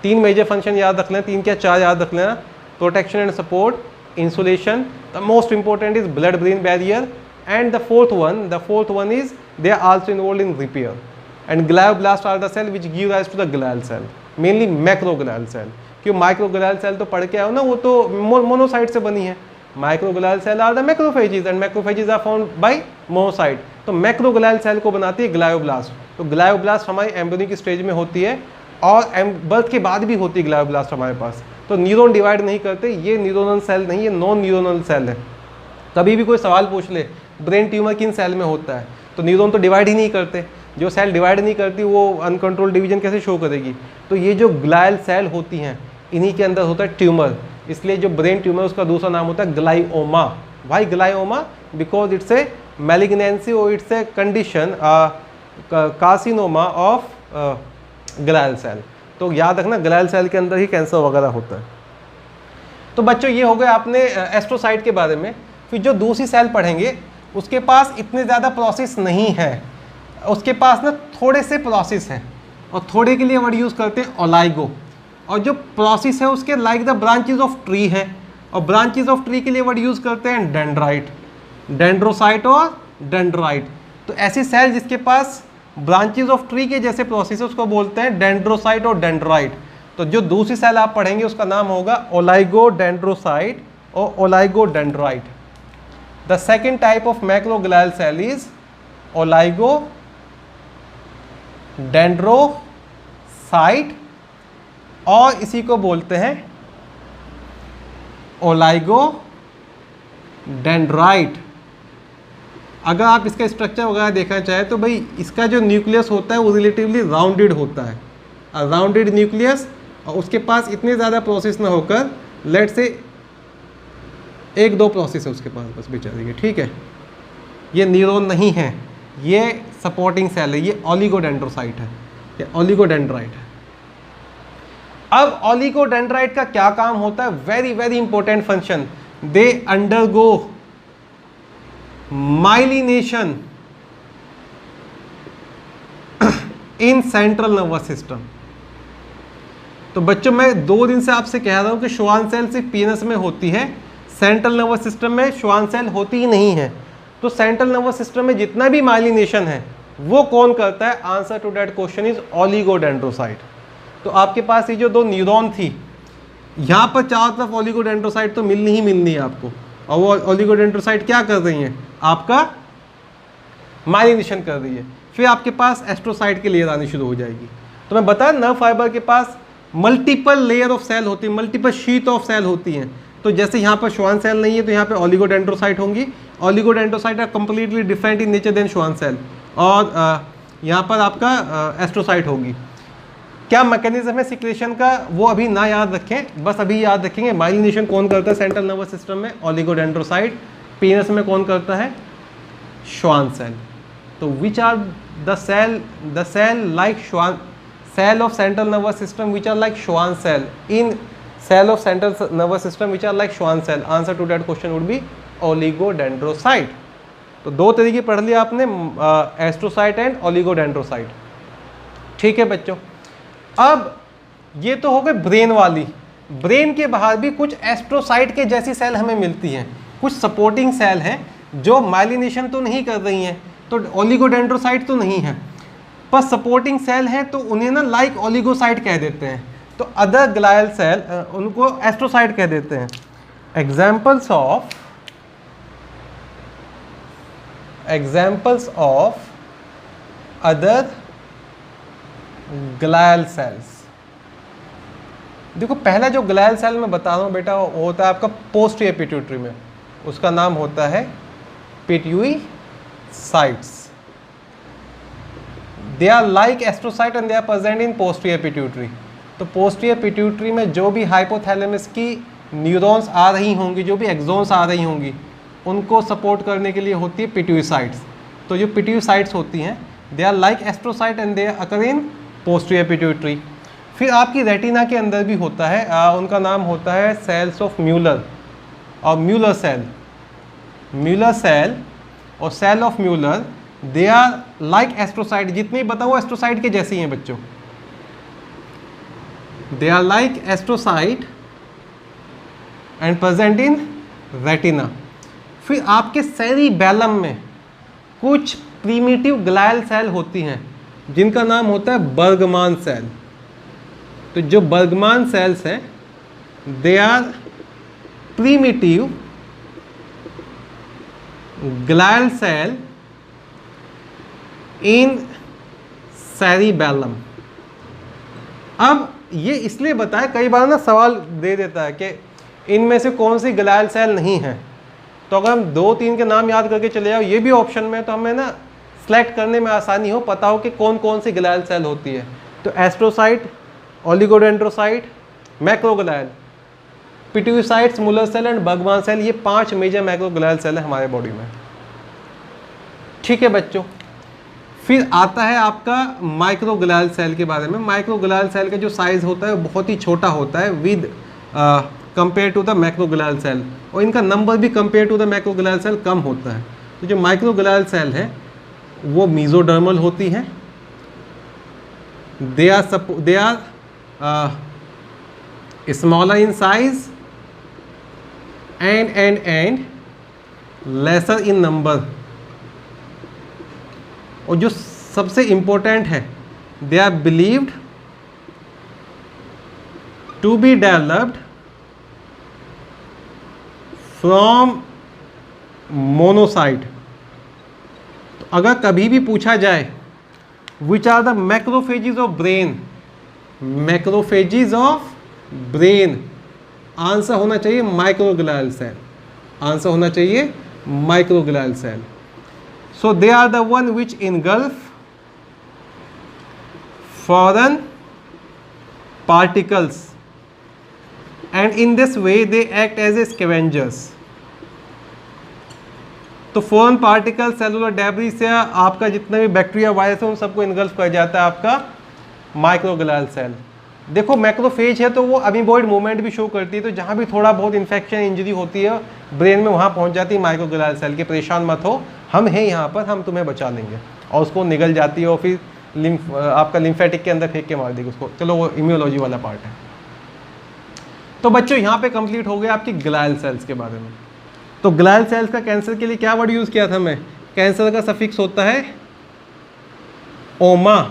A: तीन मेजर फंक्शन याद रख लेना, तीन क्या चार याद रख लेना: protection and support, insulation, the most important is blood brain barrier, and the fourth one is they are also involve in repair. And glioblast are the cell which give rise to the glial cell, mainly macroglial cell. क्यों? माइक्रोग्लायल सेल तो पढ़ के आओ ना, वो तो मोनोसाइट से बनी है। Microglial cell are the macrophages and macrophages are found by monocyte. तो मैक्रोग्लायल सेल को बनाती है ग्लायोब्लास्ट। तो ग्लायोब्लास्ट हमारी एम्ब्रियोनिक स्टेज में होती है और बर्थ के बाद भी होती है ग्लायोब्लास्ट हमारे पास। तो न्यूरॉन डिवाइड नहीं करते, ये न्यूरोनल सेल नहीं, ये नॉन न्यूरोनल सेल है। कभी भी कोई सवाल पूछ ले ब्रेन ट्यूमर किन सेल में होता है, तो न्यूरॉन तो डिवाइड ही नहीं करते। जो सेल डिवाइड नहीं करती वो अनकंट्रोल्ड डिवीजन कैसे शो करेगी? तो ये जो ग्लायल सेल होती हैं इन्हीं के अंदर होता है ट्यूमर। इसलिए जो ब्रेन ट्यूमर उसका दूसरा नाम होता है glioma. Why glioma? Because it's a malignancy और it's a condition carcinoma of glial cell. तो याद रखना ग्लायल सेल के अंदर ही कैंसर वगैरह होता है। तो बच्चों ये हो गए आपने एस्ट्रोसाइट के बारे में। फिर जो दूसरी सेल पढ़ेंगे उसके पास इतने ज़्यादा प्रोसेस नहीं है, उसके पास ना थोड़े से प्रोसेस हैं, और थोड़े के लिए वर्ड यूज़ करते हैं ओलाइगो। और जो प्रोसेस है उसके like the branches of tree है, और ब्रांचेज ऑफ ट्री के लिए वर्ड यूज करते हैं डेंड्राइट, डेंड्रोसाइट और डेंड्राइट। तो ऐसे सेल जिसके पास ब्रांचेज ऑफ ट्री के जैसे प्रोसेस है उसको बोलते हैं डेंड्रोसाइट और डेंड्राइट। तो जो दूसरी सेल आप पढ़ेंगे उसका नाम होगा ओलाइगोडेंड्रोसाइट और oligodendrite. The second type of macroglial cell is oligodendrocyte और इसी को बोलते हैं ओलाइगोडेंड्राइट। अगर आप इसका स्ट्रक्चर वगैरह देखना चाहें तो भाई इसका जो न्यूक्लियस होता है वो रिलेटिवली राउंडेड होता है, राउंडेड न्यूक्लियस, और उसके पास इतने ज़्यादा प्रोसेस ना होकर लेट से 1-2 प्रोसेस है उसके पास बस बेचारे के, ठीक है। ये न्यूरॉन नहीं है, ये सपोर्टिंग सेल है, ये ओलिगोडेंड्रोसाइट है, ये ओलिगोडेंड्राइट है। अब ओलिगोडेंड्राइट का क्या काम होता है? Very very important function, they undergo myelination in central nervous system. तो बच्चों मैं 2 दिन से आपसे कह रहा हूं कि श्वान सेल सिर्फ पीनस में होती है, सेंट्रल नर्वस सिस्टम में श्वान सेल होती ही नहीं है। तो सेंट्रल नर्वस सिस्टम में जितना भी माइलिनेशन है वो कौन करता है? Answer to that question is oligodendrocyte. तो आपके पास ये जो 2 न्यूरॉन थी, यहाँ पर चारों तरफ ओलिगोडेंड्रोसाइट तो मिलनी ही मिलनी है आपको, और वो ओलिगोडेंड्रोसाइट क्या कर रही हैं? आपका माइलिनेशन कर रही है। फिर आपके पास एस्ट्रोसाइट की लेयर आनी शुरू हो जाएगी। तो मैं बताया नर्व फाइबर के पास मल्टीपल लेयर ऑफ सेल होती है, मल्टीपल शीट ऑफ सेल होती हैं। तो जैसे यहाँ पर श्वान सेल नहीं है तो यहाँ पे ओलिगोडेंड्रोसाइट होंगी। Oligodendrocyte are completely different in nature than Schwann cell, और यहाँ पर आपका एस्ट्रोसाइट होगी। क्या मैकेनिज्म है सिक्रेशन का वो अभी ना याद रखें, बस अभी याद रखेंगे माइलिनेशन कौन करता है सेंट्रल नर्वस सिस्टम में? ओलिगोडेंड्रोसाइट। पीनस में कौन करता है? Schwann cell. तो which are the cell like Schwann cell of central nervous system which are like Schwann cell, in cell of central nervous system which are like Schwann cell? Answer to that question would be oligodendrocyte. तो 2 तरीके पढ़ लिया आपने, एस्ट्रोसाइट एंड ओलिगोडेंड्रोसाइट, ठीक है बच्चों। अब ये तो हो गए ब्रेन वाली। ब्रेन के बाहर भी कुछ एस्ट्रोसाइट के जैसी सेल हमें मिलती हैं, कुछ सपोर्टिंग सेल हैं जो माइलिनेशन तो नहीं कर रही हैं, तो ओलिगोडेंड्रोसाइट तो नहीं है, पर सपोर्टिंग सेल हैं तो उन्हें ना लाइक ओलिगोसाइट कह देते हैं। तो अदर ग्लायल सेल उनको एस्ट्रोसाइट कह देते हैं। Examples of other glial cells. देखो पहला जो ग्लायल सेल मैं बता रहा हूँ बेटा वो होता है आपका पोस्टीरियर पिट्यूटरी में, उसका नाम होता है pituicytes. They are like astrocyte and they are present in posterior pituitary. तो पोस्टीरियर पिट्यूटरी में जो भी हाइपोथैलेमस की न्यूरॉन्स आ रही होंगी, जो भी एक्सोन्स आ रही होंगी, उनको सपोर्ट करने के लिए होती है पिट्यूसाइट्स। तो जो पिट्यूसाइट्स होती हैं they are like astrocyte and they occur in posterior pituitary. फिर आपकी रेटिना के अंदर भी होता है, उनका नाम होता है सेल्स ऑफ म्यूलर और म्यूलर सेल और cell of Muller. They are like astrocyte, जितनी बताओ एस्ट्रोसाइट के जैसी हैं बच्चों। They are like astrocyte and present in retina. फिर आपके सेरिबैलम में कुछ प्रीमिटिव ग्लायल सेल होती हैं जिनका नाम होता है बर्गमान सेल। तो जो बर्गमान सेल्स हैं they are primitive glial cell in cerebellum. अब ये इसलिए बताया, कई बार ना सवाल दे देता है कि इनमें से कौन सी ग्लायल सेल नहीं है, तो अगर हम 2-3 के नाम याद करके चले जाओ, ये भी ऑप्शन में, तो हमें ना सेलेक्ट करने में आसानी हो, पता हो कि कौन कौन सी ग्लायल सेल होती है। तो astrocyte, oligodendrocyte, macroglial, pituicytes, Muller cell and Bergmann cell, ये 5 मेजर मैक्रोग्लायल सेल है हमारे बॉडी में, ठीक है बच्चों। फिर आता है आपका माइक्रोग्लायल सेल के बारे में। माइक्रोग्लायल सेल का जो साइज़ होता है बहुत ही छोटा होता है with compare to the macroglial cell, और इनका नंबर भी compare to the macroglial cell कम होता है। तो जो माइक्रोग्लायल सेल है वो मीजोडर्मल होती हैं। They are smaller in size and lesser in number. और जो सबसे इम्पोर्टेंट है, they are believed to be developed from monocyte. तो अगर कभी भी पूछा जाए which are the macrophages of brain, macrophages of brain, answer होना चाहिए माइक्रोग्लियल सेल, आंसर होना चाहिए microglial cell. So they are the one which engulf foreign particles and in this way they act as a scavengers. तो फॉरेन पार्टिकल सेलुलर डेब्रिस से आपका जितना भी बैक्टीरिया वायरस है उन सबको इनगल्फ कर जाता है आपका माइक्रोग्लियल सेल. देखो मैक्रोफेज है तो वो अमीबॉइड मूवमेंट भी शो करती है, तो जहाँ भी थोड़ा बहुत इन्फेक्शन इंजरी होती है ब्रेन में वहाँ पहुँच जाती है माइक्रोग्लियल सेल के. परेशान मत हो, हम हैं यहाँ पर, हम तुम्हें बचा लेंगे. और उसको निगल जाती है और फिर आपका लिम्फेटिक के अंदर फेंक के मार देगी उसको. चलो वो इम्यूनोलॉजी वाला पार्ट है. तो बच्चों यहाँ पे कंप्लीट हो गया आपकी ग्लायल सेल्स के बारे में. तो ग्लायल सेल्स का कैंसर के लिए क्या वर्ड यूज़ किया था मैं? कैंसर का सफिक्स होता है ओमा.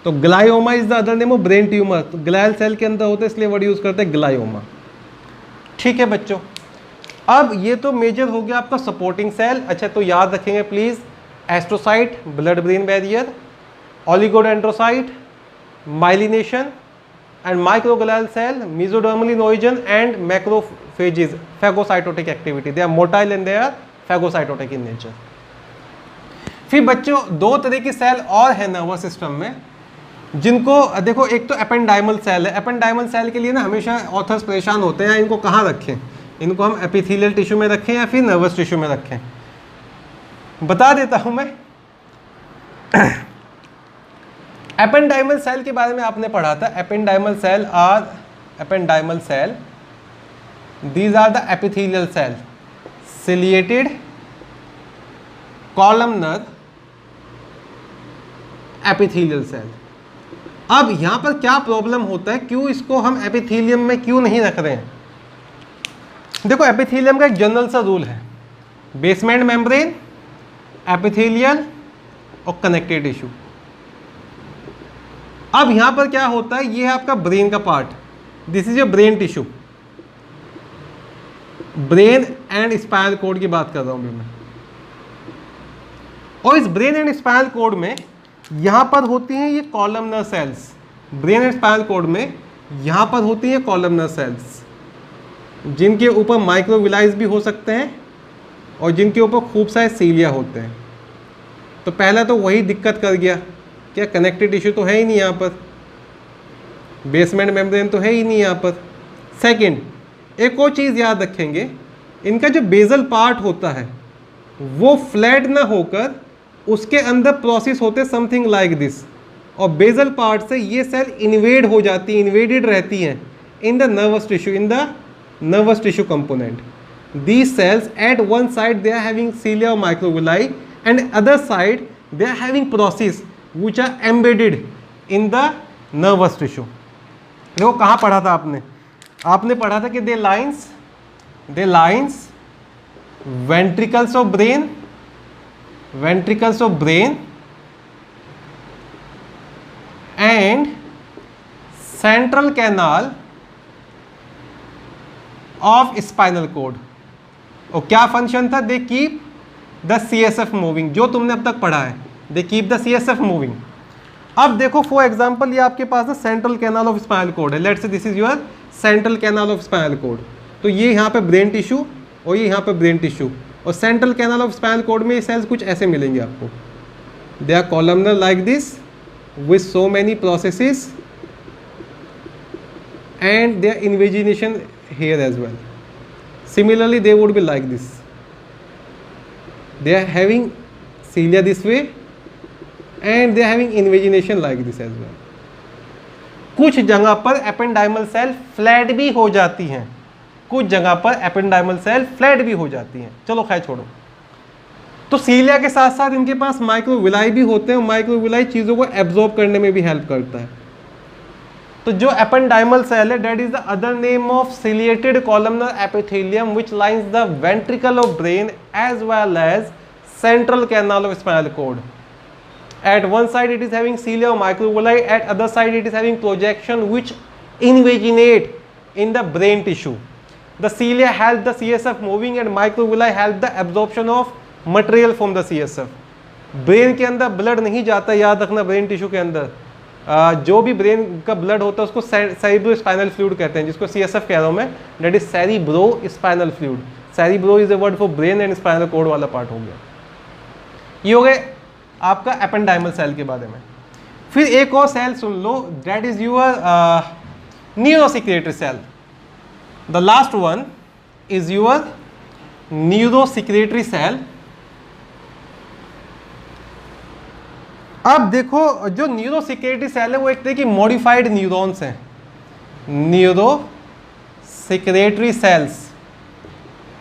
A: तो glioma is the other name of brain tumour. तो ग्लायल सेल के अंदर होता है इसलिए वर्ड यूज़ करते हैं ग्लायोमा. ठीक है बच्चों, अब ये तो मेजर हो गया आपका सपोर्टिंग सेल. अच्छा तो याद रखेंगे please, astrocyte blood brain barrier, oligodendrocyte myelination, and microglial cell mesodermal in origin and macrophages phagocytotic activity. They are motile and they are phagocytotic in nature. फिर बच्चों दो तरह की सेल और है नर्वस सिस्टम में जिनको देखो, एक तो एपेंडाइमल सेल है. एपेंडाइमल सेल के लिए ना हमेशा ऑथर्स परेशान होते हैं, इनको कहाँ रखें, इनको हम एपिथेलियल टिश्यू में रखें या फिर नर्वस टिश्यू में रखें. बता देता हूँ मैं. एपेंडाइमल सेल के बारे में आपने पढ़ा था. Ependymal cell are these are the epithelial cell ciliated columnar epithelial cell. अब यहां पर क्या प्रॉब्लम होता है, क्यों इसको हम एपिथेलियम में क्यों नहीं रख रहे हैं? देखो एपिथेलियम का एक जनरल सा रूल है, बेसमेंट मेम्ब्रेन, एपिथेलियल और कनेक्टिव टिश्यू. अब यहां पर क्या होता है, ये है आपका ब्रेन का part. This is your brain tissue. Brain and spinal cord की बात कर रहा हूं मैं. और इस ब्रेन एंड स्पाइनल कोड में यहां पर होती हैं ये columnar sales. Brain and spinal cord में यहां पर होती हैं कॉलमनर सेल्स जिनके ऊपर माइक्रोविलाइज भी हो सकते हैं और जिनके ऊपर खूब सारे सीलिया होते हैं. तो पहला तो वही दिक्कत कर गया, क्या कनेक्टिव टिश्यू तो है ही नहीं यहाँ पर, बेसमेंट मेम्ब्रेन तो है ही नहीं यहाँ पर. सेकंड, एक और चीज़ याद रखेंगे, इनका जो बेजल पार्ट होता है वो फ्लैट ना होकर उसके अंदर प्रोसेस होते समथिंग लाइक दिस, और बेजल पार्ट से ये सेल इन्वेड हो जाती है, इन्वेडेड रहती हैं in the nervous tissue component. These cells at one side they are having cilia और microvilli and other side they are having process which are embedded in the nervous tissue. देखो कहाँ पढ़ा था आपने पढ़ा था कि they lines ventricles of brain and central canal of spinal cord. और क्या फंक्शन था? they keep the CSF moving, जो तुमने अब तक पढ़ा है. They keep the CSF moving. अब देखो फॉर एग्जाम्पल ये आपके पास ना central canal of spinal cord है. Let's say this is your central canal of spinal cord. तो ये यहाँ पे ब्रेन टिश्यू और ये यहाँ पे ब्रेन टिश्यू, और central canal of spinal cord में ये सेल्स कुछ ऐसे मिलेंगे आपको. They are columnar like this with so many processes and they are invagination here as well. Similarly they would be like this. They are having cilia this way and they are having invagination like this as well. कुछ जगह पर एपेंडाइमल सेल फ्लैट भी हो जाती हैं, कुछ जगह पर एपेंडाइमल सेल फ्लैट भी हो जाती हैं. चलो खैर छोड़ो. तो सीलिया के साथ साथ इनके पास माइक्रोविलाई भी होते हैं. माइक्रोविलाई चीज़ों को एब्जॉर्ब करने में भी हेल्प करता है. तो जो एपेंडाइमल सेल है that is the other name of ciliated columnar epithelium which lines the ventricle of brain as well as central canal of spinal cord. At one side it is having cilia or microvilli, at other side it is having projection which invaginate in the brain tissue. The cilia help the CSF moving and microvilli help the absorption of material from the CSF. Brain के अंदर ब्लड नहीं जाता, याद रखना. ब्रेन टिश्यू के अंदर जो भी ब्रेन का ब्लड होता है उसको सेरिब्रो स्पाइनल फ्लूइड कहते हैं, जिसको CSF कह रहा हूँ मैं. That is cerebro spinal fluid. Cerebro is a word for brain and spinal cord वाला पार्ट हो गया. ये हो गए आपका एपेंडाइमल सेल के बारे में. फिर एक और सेल सुन लो, that is your neurosecretory cell. The last one is your neurosecretory cell. अब देखो जो न्यूरोसिक्रेटरी सेल है वो एक तरह की मॉडिफाइड न्यूरॉन्स हैं. न्यूरोसिक्रेटरी सेल्स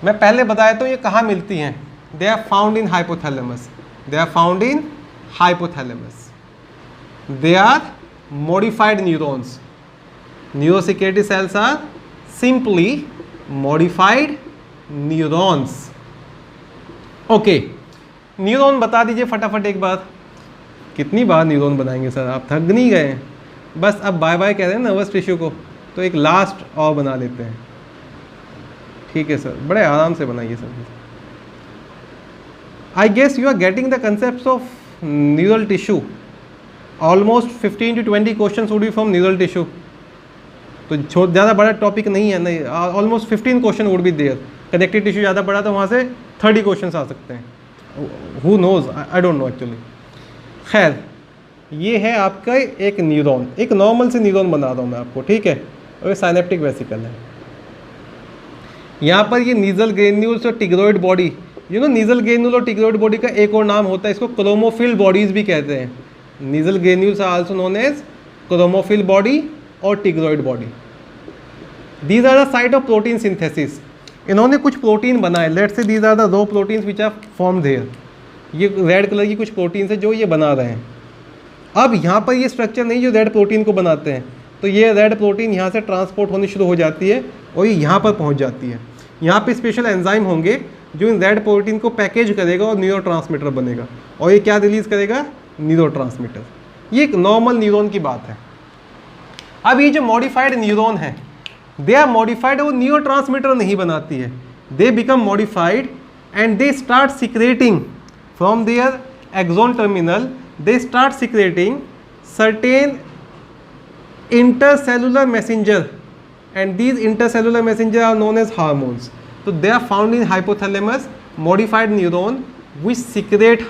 A: मैं पहले बताया तो ये कहाँ मिलती हैं. They are found in hypothalamus. They are found in hypothalamus. They are modified neurons. Neurosecretory cells are simply modified neurons. Okay. Neuron बता दीजिए फटाफट एक बार. कितनी बार न्यूरॉन बनाएंगे सर, आप थक नहीं गए? बस अब बाय बाय कह रहे हैं नर्वस टिश्यू को, तो एक लास्ट और बना लेते हैं. ठीक है सर, बड़े आराम से बनाइए sir. I guess you are getting the concepts of neural tissue. Almost 15 to 20 questions would be from neural tissue. तो ज़्यादा बड़ा टॉपिक नहीं है, नहीं. Almost 15 question would be there. Connective tissue ज़्यादा बड़ा तो वहाँ से 30 क्वेश्चन आ सकते हैं. Who knows, I don't know actually. खैर, ये है आपका एक न्यूरॉन. एक नॉर्मल से न्यूरॉन बना रहा हूँ मैं आपको, ठीक है. और ये साइनेप्टिक वेसिकल है. यहाँ पर ये नीजल ग्रेन्यूल्स और tigroid body. You know Nissl granule और टिग्रोइड बॉडी का एक और नाम होता है, इसको क्रोमोफिल बॉडीज भी कहते हैं. Nissl granules are also known as chromophil body और tigroid body. These are the site of protein synthesis. इन्होंने कुछ प्रोटीन बनाए. Let's say these are the raw proteins which are form there. ये रेड कलर की कुछ प्रोटीन्स है जो ये बना रहे हैं. अब यहाँ पर ये स्ट्रक्चर नहीं जो रेड प्रोटीन को बनाते हैं, तो ये रेड प्रोटीन यहाँ से ट्रांसपोर्ट होनी शुरू हो जाती है और ये यहाँ पर पहुँच जाती है. यहाँ पे स्पेशल एंजाइम होंगे जो इन रेड प्रोटीन को पैकेज करेगा और न्यूरोट्रांसमीटर बनेगा. और ये क्या रिलीज़ करेगा? न्यूरोट्रांसमीटर. ये एक नॉर्मल न्यूरॉन की बात है. अब ये जो मॉडिफाइड न्यूरॉन है, दे आर मॉडिफाइड. वो न्यूरोट्रांसमीटर नहीं बनाती है. They become modified and they start secreting from their axon terminal. They start secreting certain intercellular messenger and these intercellular messenger are known as hormones. So they are found in hypothalamus, modified neuron which secrete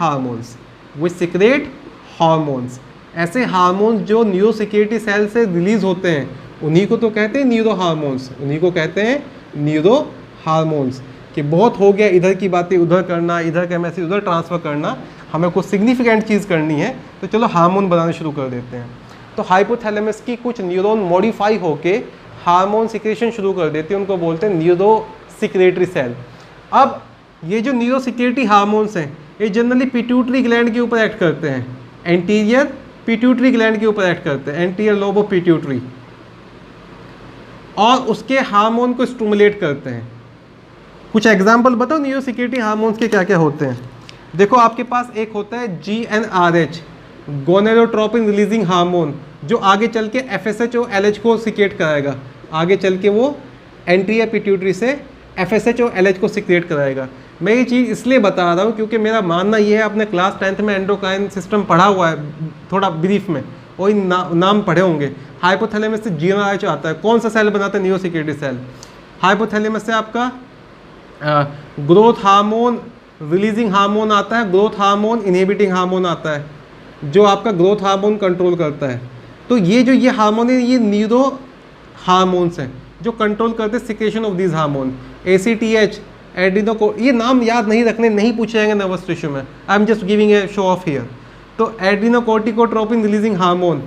A: hormones, ऐसे हार्मोन्स जो न्यूरोसिक्रेटरी सेल से रिलीज होते हैं उन्हीं को तो कहते हैं न्यूरो हार्मोन्स. उन्हीं को कहते हैं न्यूरो हार्मोन्स. कि बहुत हो गया इधर की बातें उधर करना, इधर का मैसेज उधर ट्रांसफ़र करना, हमें कुछ सिग्निफिकेंट चीज़ करनी है तो चलो हार्मोन बनाना शुरू कर देते हैं. तो हाइपोथैलेमस की कुछ न्यूरॉन मॉडिफाई होके हार्मोन सिक्रेशन शुरू कर देते हैं, उनको बोलते हैं न्यूरोसिक्रेटरी सेल. अब ये जो न्यूरोसिक्रेटरी हार्मोन्स हैं ये जनरली पिट्यूटरी ग्लैंड के ऊपर एक्ट करते हैं. एंटीरियर पिट्यूटरी ग्लैंड के ऊपर एक्ट करते हैं, एंटीरियर लोब ऑफ पिट्यूटरी, और उसके हार्मोन को स्टिमुलेट करते हैं. कुछ एग्जाम्पल बताओ न्यूरोसिक्रेटरी हार्मोन्स के क्या क्या होते हैं. देखो आपके पास एक होता है GnRH, गोनेडोट्रोपिन रिलीजिंग हार्मोन, जो आगे चल के FSH और LH को सिक्रेट कराएगा. आगे चल के वो एंटीरियर पिट्यूटरी से FSH और LH को सिक्रेट कराएगा. मैं ये चीज़ इसलिए बता रहा हूँ क्योंकि मेरा मानना ये है, आपने क्लास 10th में एंडोक्राइन सिस्टम पढ़ा हुआ है थोड़ा ब्रीफ में, वही नाम पढ़े होंगे. हाइपोथैलेमस से GnRH आता है. कौन सा सेल बनाता है? Neurosecretory cell. हाइपोथैलेमस से आपका ग्रोथ हार्मोन रिलीजिंग हार्मोन आता है, ग्रोथ हार्मोन इनहिबिटिंग हार्मोन आता है जो आपका ग्रोथ हार्मोन कंट्रोल करता है. तो ये जो ये हार्मोन है ये न्यूरो हार्मोन्स हैं जो कंट्रोल करते हैं secretion of this hormone. ACTH, Adreno, ये नाम याद नहीं रखने, नहीं पूछे जाएंगे नर्वस टिश्यू में. आई am just giving a show off here. तो एड्रीनोकोर्टिकोट्रोपिन रिलीजिंग हार्मोन,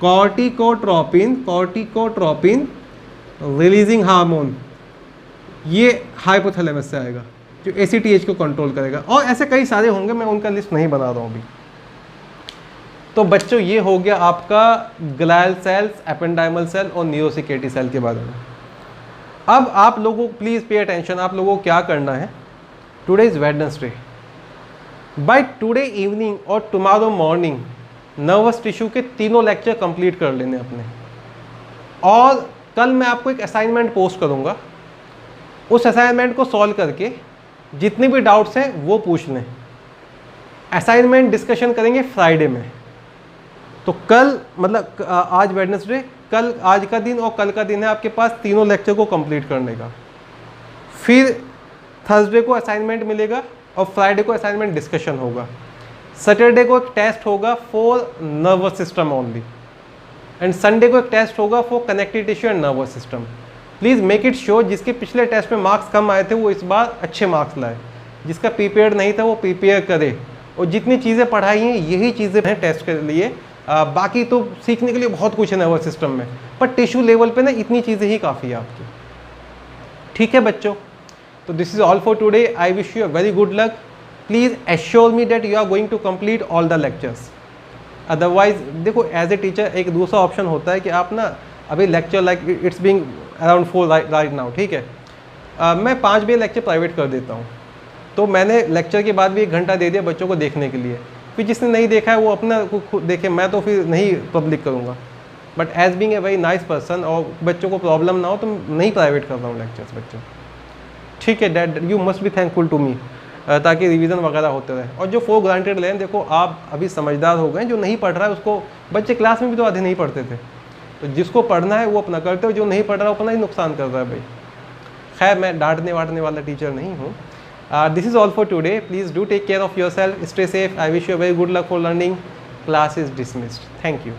A: कोर्टिकोट्रोपिन रिलीजिंग हार्मोन, ये हाइपोथैलेमस से आएगा जो ACTH को कंट्रोल करेगा. और ऐसे कई सारे होंगे, मैं उनका लिस्ट नहीं बना रहा हूँ अभी. तो बच्चों ये हो गया आपका ग्लायल सेल्स, एपेंडाइमल सेल और नियोसिकेटी सेल के बारे में। अब आप लोगों को प्लीज़ पे अटेंशन, आप लोगों को क्या करना है, today is Wednesday, by today evening और टुमारो मॉर्निंग नर्वस टिश्यू के तीनों लेक्चर कंप्लीट कर लेने अपने। और कल मैं आपको एक असाइनमेंट पोस्ट करूँगा, उस असाइनमेंट को सॉल्व करके जितने भी डाउट्स हैं वो पूछ लें। असाइनमेंट डिस्कशन करेंगे फ्राइडे में। तो कल मतलब आज वेडनेसडे, कल आज का दिन और कल का दिन है आपके पास तीनों लेक्चर को कंप्लीट करने का। फिर थर्सडे को असाइनमेंट मिलेगा और फ्राइडे को असाइनमेंट डिस्कशन होगा। सैटरडे को एक टेस्ट होगा for nervous system only, and Sunday को एक टेस्ट होगा for connective tissue and nervous system. Please make it sure जिसके पिछले टेस्ट में मार्क्स कम आए थे वो इस बार अच्छे मार्क्स लाए, जिसका प्रिपेयर नहीं था वो प्रिपेयर करे, और जितनी चीज़ें पढ़ाई हैं यही चीज़ें हैं टेस्ट के लिए। बाकी तो सीखने के लिए बहुत कुछ है नर्वस सिस्टम में, पर टिश्यू लेवल पे ना इतनी चीज़ें ही काफ़ी है आपकी। ठीक है बच्चों, तो this is all for today. I wish you a very good luck. Please assure me that you are going to complete all the lectures. Otherwise देखो एज ए टीचर एक दूसरा ऑप्शन होता है कि आप ना अभी lecture like it's being around 4 right now, ठीक है, मैं 5 बजे लेक्चर प्राइवेट कर देता हूँ, तो मैंने लेक्चर के बाद भी 1 घंटा दे दिया बच्चों को देखने के लिए। फिर जिसने नहीं देखा है वो अपना खुद देखे, मैं तो फिर नहीं पब्लिक करूँगा। But as being a very nice person और बच्चों को प्रॉब्लम ना हो तो नहीं प्राइवेट कर रहा हूँ लेक्चर्स बच्चों। ठीक है dad, you must be thankful to me, ताकि रिवीजन वगैरह होते रहे। और जो फॉर ग्रांटेड लें, देखो आप अभी समझदार हो गए, जो नहीं पढ़ रहा है उसको, बच्चे क्लास में भी तो आधे नहीं पढ़ते थे, तो जिसको पढ़ना है वो अपना करते हो, जो नहीं पढ़ रहा है अपना ही नुकसान कर रहा है भाई। खैर मैं डांटने वाटने वाला टीचर नहीं हूँ। This is all for today. Please do take care of yourself. Stay safe. I wish you a very good luck for learning. Class is dismissed. Thank you.